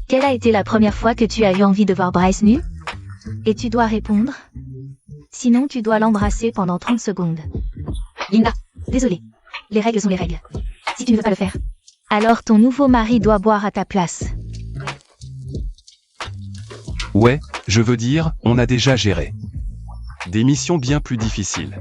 Quelle a été la première fois que tu as eu envie de voir Bryce nu? Et tu dois répondre. Sinon tu dois l'embrasser pendant 30 secondes. Linda, Désolée. Les règles sont les règles. Si tu ne veux pas le faire, alors ton nouveau mari doit boire à ta place. Ouais, je veux dire, on a déjà géré des missions bien plus difficiles.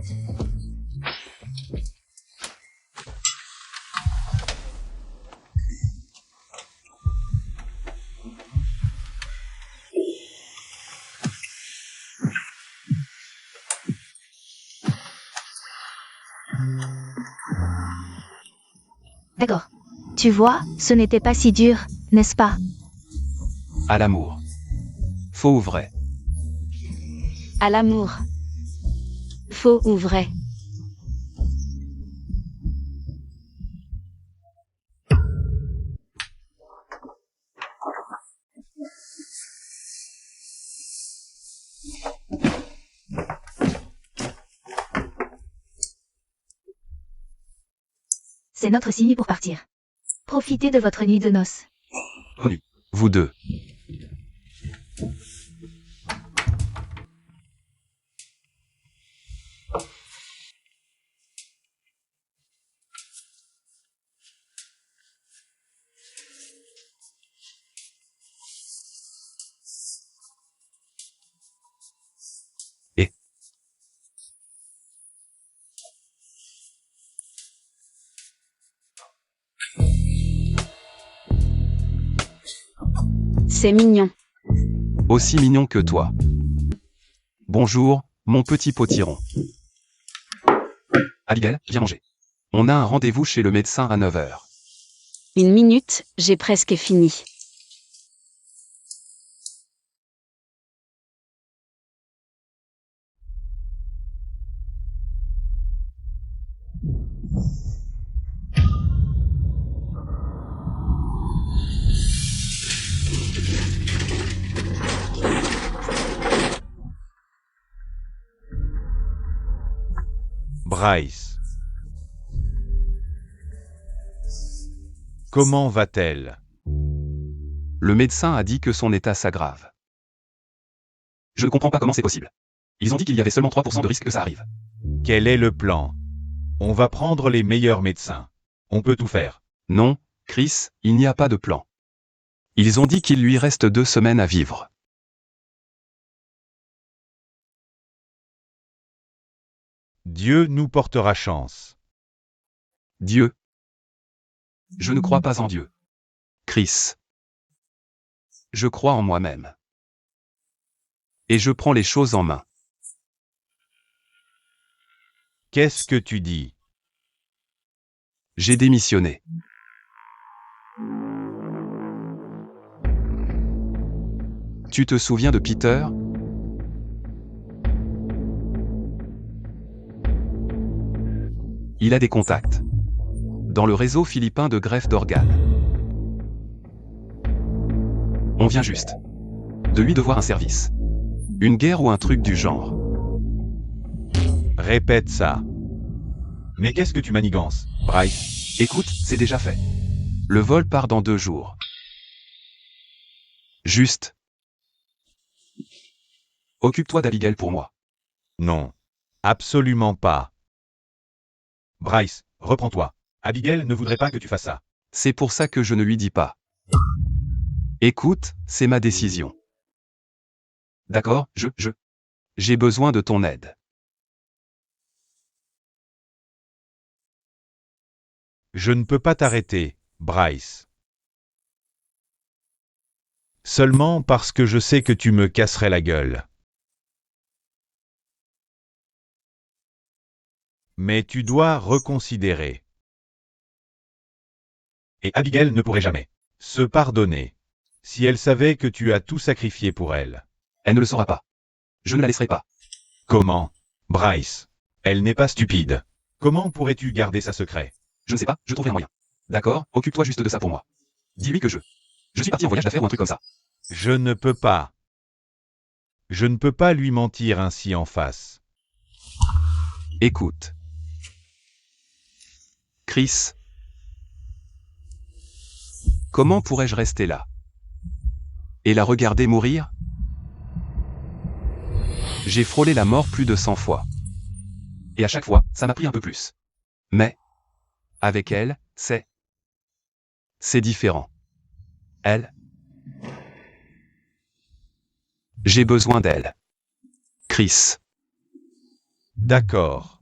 D'accord. Tu vois, ce n'était pas si dur, n'est-ce pas? À l'amour. Faux ou vrai? à l'amour. Faux ou vrai? C'est notre signe pour partir. Profitez de votre nuit de noces. Connu. Vous deux. Et C'est mignon. aussi mignon que toi. Bonjour, mon petit potiron. Abigail, viens manger. On a un rendez-vous chez le médecin à 9 h. Une minute, j'ai presque fini. Bryce. Comment va-t-elle? Le médecin a dit que son état s'aggrave. Je ne comprends pas comment c'est possible. Ils ont dit qu'il y avait seulement 3% de risque que ça arrive. Quel est le plan? On va prendre les meilleurs médecins. On peut tout faire. Non, Chris, il n'y a pas de plan. Ils ont dit qu'il lui reste 2 semaines à vivre. Dieu nous portera chance. Dieu. Je ne crois pas en Dieu. Chris. Je crois en moi-même. Et je prends les choses en main. Qu'est-ce que tu dis? J'ai démissionné. Tu te souviens de Peter? Il a des contacts dans le réseau philippin de greffe d'organes. On vient juste de lui devoir un service. Une guerre ou un truc du genre. Répète ça. Mais qu'est-ce que tu manigances, Bryce? Écoute, c'est déjà fait. Le vol part dans 2 jours. Juste. Occupe-toi d'Abigail pour moi. Non. Absolument pas. Bryce, reprends-toi. Abigail ne voudrait pas que tu fasses ça. C'est pour ça que je ne lui dis pas. Écoute, c'est ma décision. D'accord, j'ai besoin de ton aide. Je ne peux pas t'arrêter, Bryce. Seulement parce que je sais que tu me casserais la gueule. Mais tu dois reconsidérer. Et Abigail ne pourrait jamais se pardonner si elle savait que tu as tout sacrifié pour elle. Elle ne le saura pas. Je ne la laisserai pas. Comment? Bryce. Elle n'est pas stupide. Comment pourrais-tu garder ça secret? Je ne sais pas, je trouverai un moyen. D'accord, occupe-toi juste de ça pour moi. Dis-lui que je suis parti en voyage d'affaires ou un truc comme ça. Je ne peux pas. Je ne peux pas lui mentir ainsi en face. Écoute. Chris. Comment pourrais-je rester là? Et la regarder mourir? J'ai frôlé la mort plus de 100 fois. Et à chaque fois, ça m'a pris un peu plus. Mais, avec elle, c'est différent. Elle. J'ai besoin d'elle. Chris. D'accord.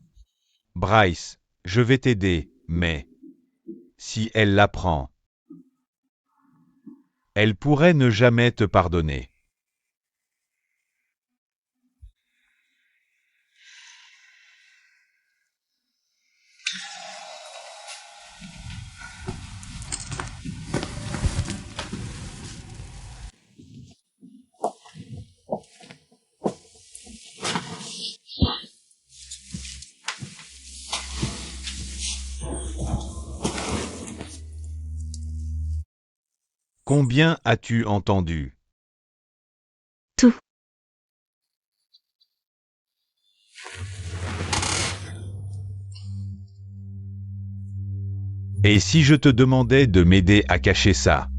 Bryce, je vais t'aider, mais si elle l'apprend, elle pourrait ne jamais te pardonner. Combien as-tu entendu? Tout. Et si je te demandais de m'aider à cacher ça?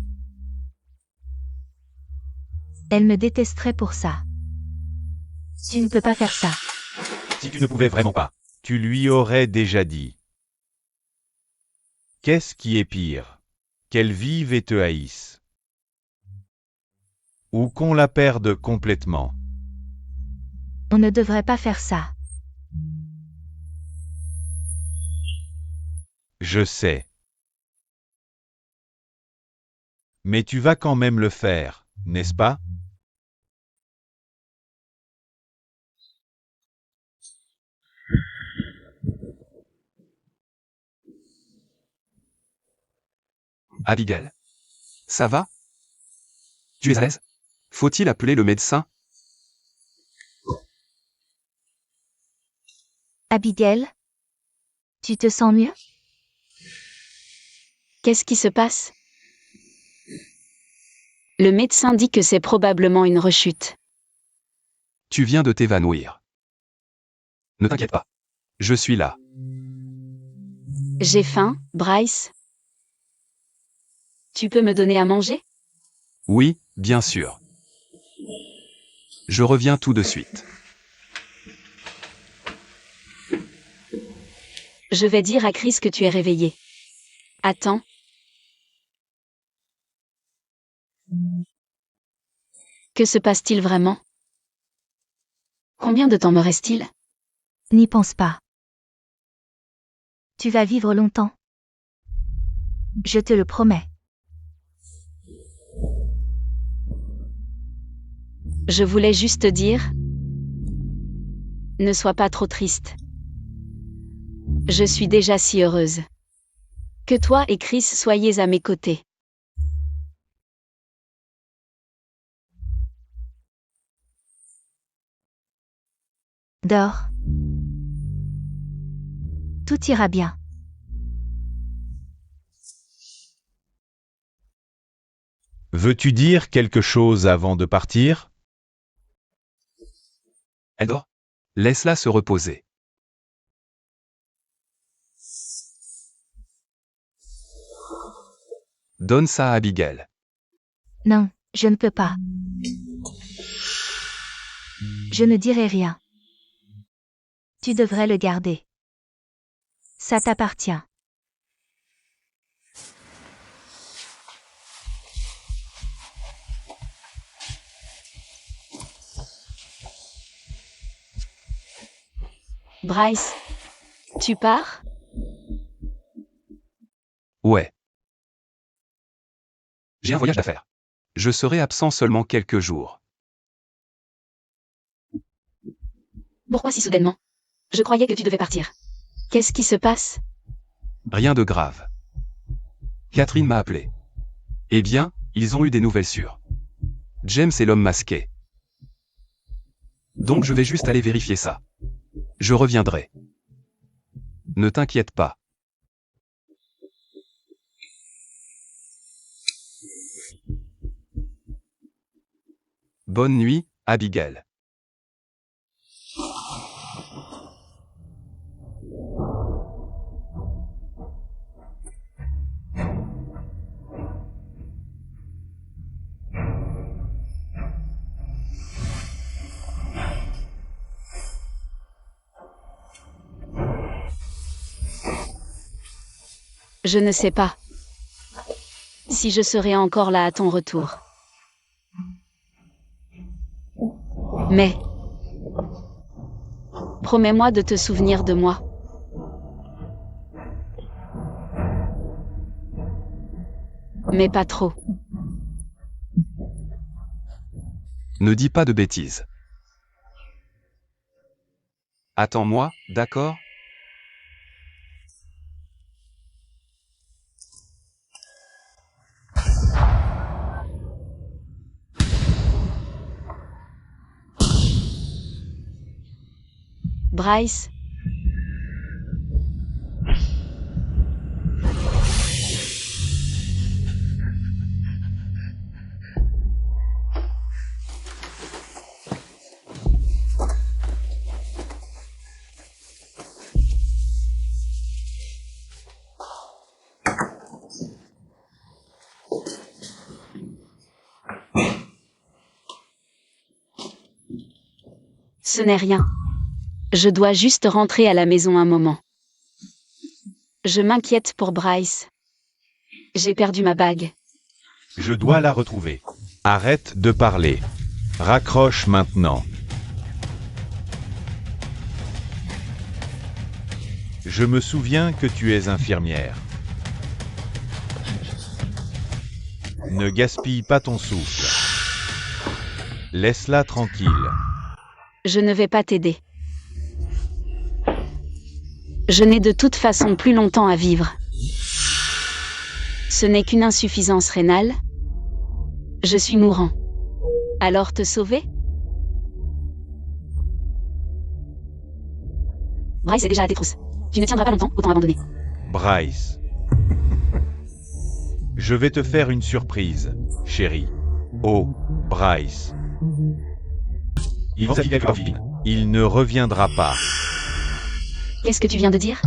Elle me détesterait pour ça. Tu ne peux pas faire ça. Si tu ne pouvais vraiment pas, tu lui aurais déjà dit. Qu'est-ce qui est pire? Qu'elle vive et te haïsse. Ou qu'on la perde complètement. On ne devrait pas faire ça. Je sais. Mais tu vas quand même le faire, n'est-ce pas? Abigail. Ça va? Tu es à l'aise? Faut-il appeler le médecin? Abigail? Tu te sens mieux? Qu'est-ce qui se passe? Le médecin dit que c'est probablement une rechute. Tu viens de t'évanouir. Ne t'inquiète pas. Je suis là. J'ai faim, Bryce. Tu peux me donner à manger? Oui, bien sûr. Je reviens tout de suite. Je vais dire à Chris que tu es réveillé. Attends. Que se passe-t-il vraiment? Combien de temps me reste-t-il? N'y pense pas. Tu vas vivre longtemps. Je te le promets. Je voulais juste te dire... Ne sois pas trop triste. Je suis déjà si heureuse. Que toi et Chris soyez à mes côtés. Dors. Tout ira bien. Veux-tu dire quelque chose avant de partir? Elle dort. Laisse-la se reposer. Donne ça à Abigail. Non, je ne peux pas. Je ne dirai rien. Tu devrais le garder. Ça t'appartient. Bryce, tu pars? Ouais. J'ai un voyage d'affaires. Je serai absent seulement quelques jours. Pourquoi si soudainement? Je croyais que tu devais partir. Qu'est-ce qui se passe? Rien de grave. Catherine m'a appelé. Eh bien, ils ont eu des nouvelles sûres. James est l'homme masqué. Donc je vais juste aller vérifier ça. Je reviendrai. Ne t'inquiète pas. Bonne nuit, Abigail. Je ne sais pas. Si je serai encore là à ton retour. Mais... Promets-moi de te souvenir de moi. Mais pas trop. Ne dis pas de bêtises. Attends-moi, d'accord? Bryce. Ce n'est rien. Je dois juste rentrer à la maison un moment. Je m'inquiète pour Bryce. J'ai perdu ma bague. Je dois la retrouver. Arrête de parler. Raccroche maintenant. Je me souviens que tu es infirmière. Ne gaspille pas ton souffle. Laisse-la tranquille. Je ne vais pas t'aider. Je n'ai de toute façon plus longtemps à vivre. Ce n'est qu'une insuffisance rénale. Je suis mourant. Alors te sauver? Bryce est déjà à tes trousses. Tu ne tiendras pas longtemps, autant abandonner. Bryce. Je vais te faire une surprise, chérie. Oh, Bryce. Il ne reviendra pas. Qu'est-ce que tu viens de dire?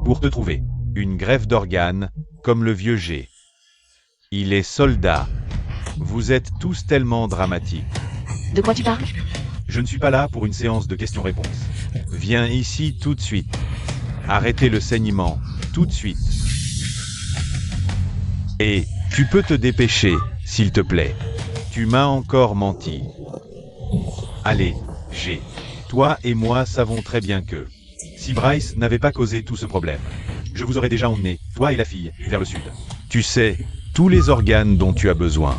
Pour te trouver. Une greffe d'organes, comme le vieux G. Il est soldat. Vous êtes tous tellement dramatiques. De quoi tu parles? Je ne suis pas là pour une séance de questions-réponses. Viens ici tout de suite. Arrêtez le saignement, tout de suite. Et tu peux te dépêcher, s'il te plaît. Tu m'as encore menti. Allez, toi et moi savons très bien que, si Bryce n'avait pas causé tout ce problème, je vous aurais déjà emmené, toi et la fille, vers le sud. Tu sais, tous les organes dont tu as besoin.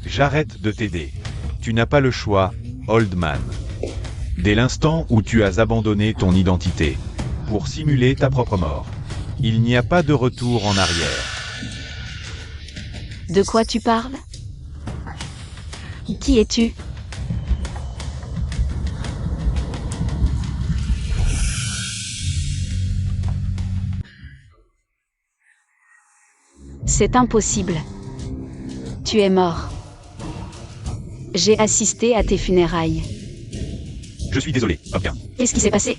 J'arrête de t'aider. Tu n'as pas le choix, Old Man. Dès l'instant où tu as abandonné ton identité, pour simuler ta propre mort, il n'y a pas de retour en arrière. De quoi tu parles? Qui es-tu? C'est impossible. Tu es mort. J'ai assisté à tes funérailles. Je suis désolé, Hopkins. Qu'est-ce qui s'est passé?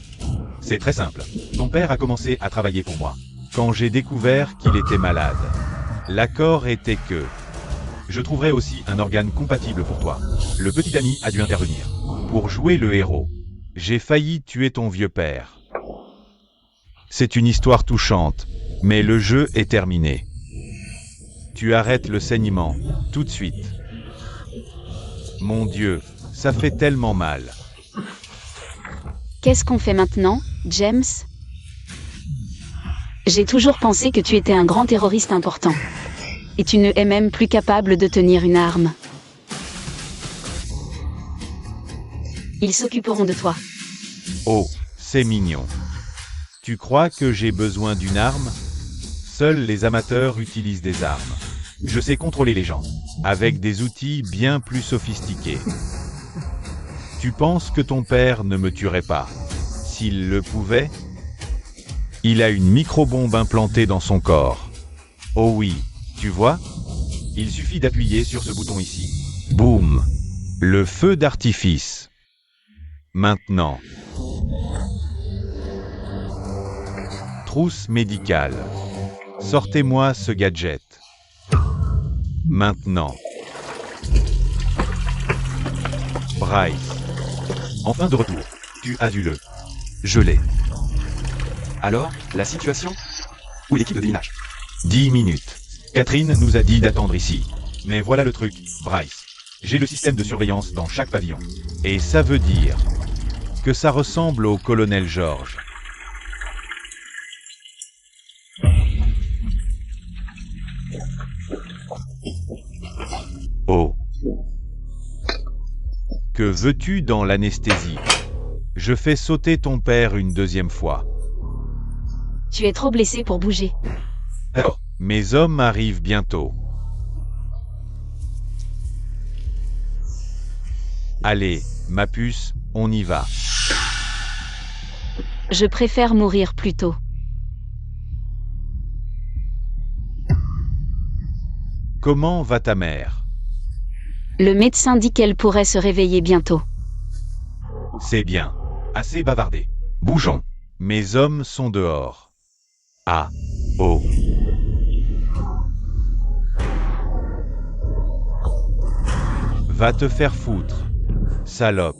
C'est très simple. Ton père a commencé à travailler pour moi. Quand j'ai découvert qu'il était malade, l'accord était que je trouverais aussi un organe compatible pour toi. Le petit ami a dû intervenir. Pour jouer le héros, j'ai failli tuer ton vieux père. C'est une histoire touchante, mais le jeu est terminé. Tu arrêtes le saignement, tout de suite. Mon Dieu, ça fait tellement mal. Qu'est-ce qu'on fait maintenant, James? J'ai toujours pensé que tu étais un grand terroriste important. Et tu ne es même plus capable de tenir une arme. Ils s'occuperont de toi. Oh, c'est mignon. Tu crois que j'ai besoin d'une arme? Seuls les amateurs utilisent des armes. Je sais contrôler les gens, avec des outils bien plus sophistiqués. Tu penses que ton père ne me tuerait pas? S'il le pouvait? Il a une micro-bombe implantée dans son corps. Oh oui, tu vois? Il suffit d'appuyer sur ce bouton ici. Boum! Le feu d'artifice. Maintenant. Trousse médicale. Sortez-moi ce gadget. Maintenant. Bryce. Enfin de retour. Tu as eu le. Je l'ai. Alors, la situation? Où est l'équipe de devinage? 10 minutes. Catherine nous a dit d'attendre ici. Mais voilà le truc, Bryce. J'ai le système de surveillance dans chaque pavillon. Et ça veut dire que ça ressemble au colonel George. Oh. Que veux-tu dans l'anesthésie? Je fais sauter ton père une deuxième fois. Tu es trop blessé pour bouger. Alors, mes hommes arrivent bientôt. Allez, ma puce, on y va. Je préfère mourir plus tôt. Comment va ta mère? Le médecin dit qu'elle pourrait se réveiller bientôt. C'est bien. Assez bavardé. Bougeons. Mes hommes sont dehors. Ah. Oh. Va te faire foutre. Salope.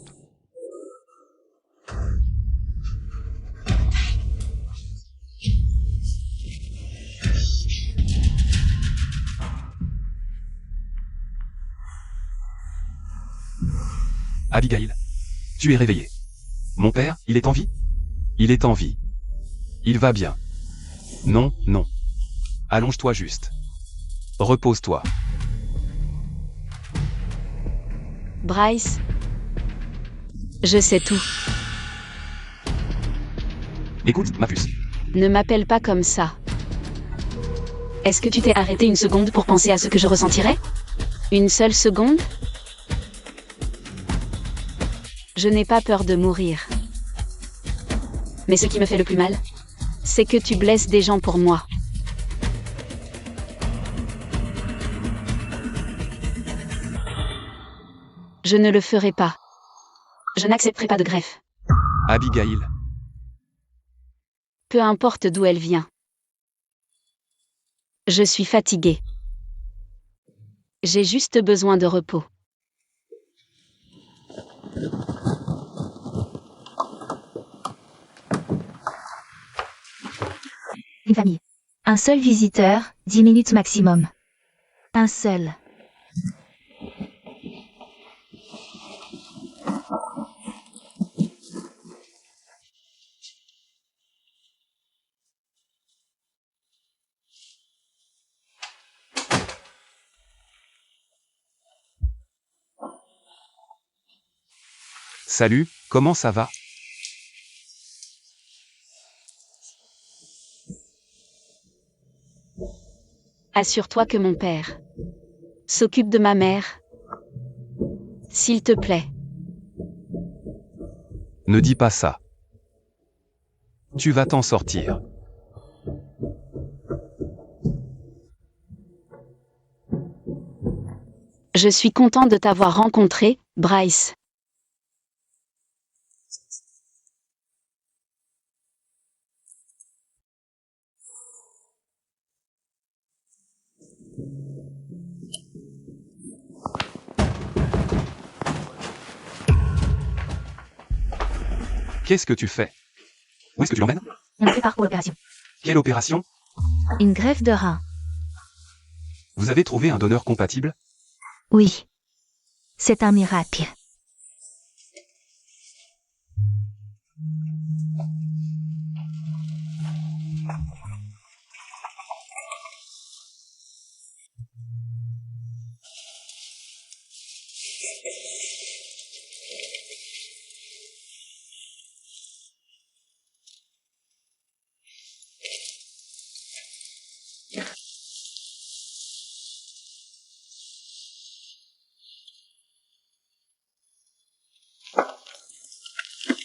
Abigail, tu es réveillée. Mon père, il est en vie? Il est en vie. Il va bien. Non, non. Allonge-toi juste. Repose-toi. Bryce. Je sais tout. Écoute, ma puce. Ne m'appelle pas comme ça. Est-ce que tu t'es arrêté une seconde pour penser à ce que je ressentirais? Une seule seconde? Je n'ai pas peur de mourir. Mais ce qui me fait le plus mal, c'est que tu blesses des gens pour moi. Je ne le ferai pas. Je n'accepterai pas de greffe. Abigail. Peu importe d'où elle vient. Je suis fatiguée. J'ai juste besoin de repos. Une famille. Un seul visiteur, 10 minutes maximum. Un seul. Salut, comment ça va? Assure-toi que mon père s'occupe de ma mère. S'il te plaît. Ne dis pas ça. Tu vas t'en sortir. Je suis content de t'avoir rencontré, Bryce. Qu'est-ce que tu fais? Où est-ce que tu l'emmènes? On le prépare pour l'opération. Quelle opération? Une greffe de rein. Vous avez trouvé un donneur compatible? Oui. C'est un miracle.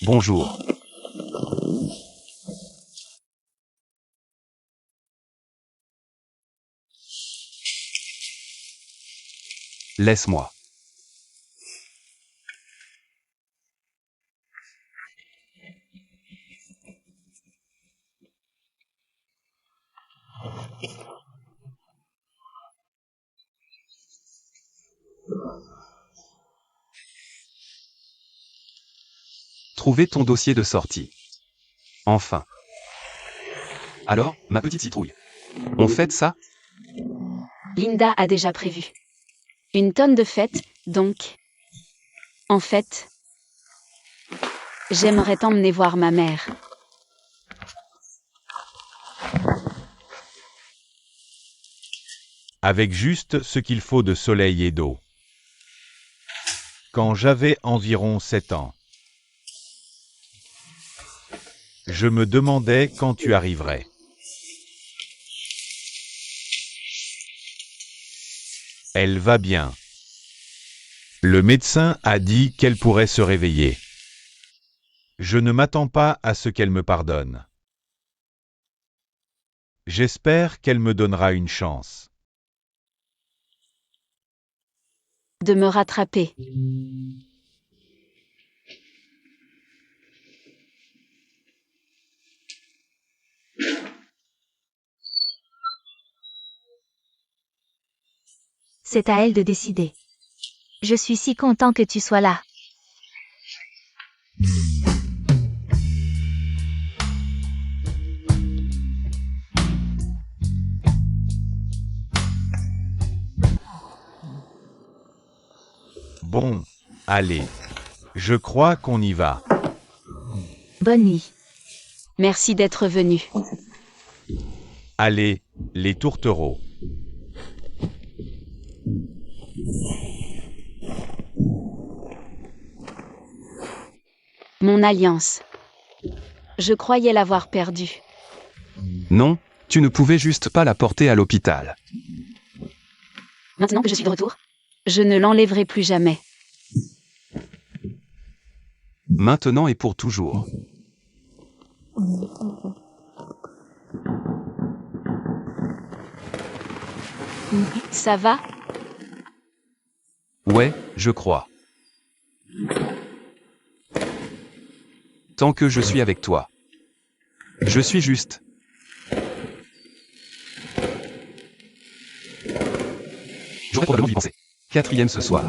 Bonjour. Laisse-moi. Trouver ton dossier de sortie. Enfin. Alors, ma petite citrouille. On fête ça? Linda a déjà prévu une tonne de fêtes, donc. En fait, j'aimerais t'emmener voir ma mère. Avec juste ce qu'il faut de soleil et d'eau. Quand j'avais environ 7 ans, je me demandais quand tu arriverais. Elle va bien. Le médecin a dit qu'elle pourrait se réveiller. Je ne m'attends pas à ce qu'elle me pardonne. J'espère qu'elle me donnera une chance. De me rattraper. C'est à elle de décider. Je suis si content que tu sois là. Bon, allez. Je crois qu'on y va. Bonne nuit. Merci d'être venu. Allez, les tourtereaux. Mon alliance. Je croyais l'avoir perdue. Non, tu ne pouvais juste pas la porter à l'hôpital. Maintenant que je suis de retour, je ne l'enlèverai plus jamais. Maintenant et pour toujours. Ça va? Ouais, je crois. Tant que je suis avec toi. Je suis juste. J'aurais probablement dû y penser. 4e ce soir.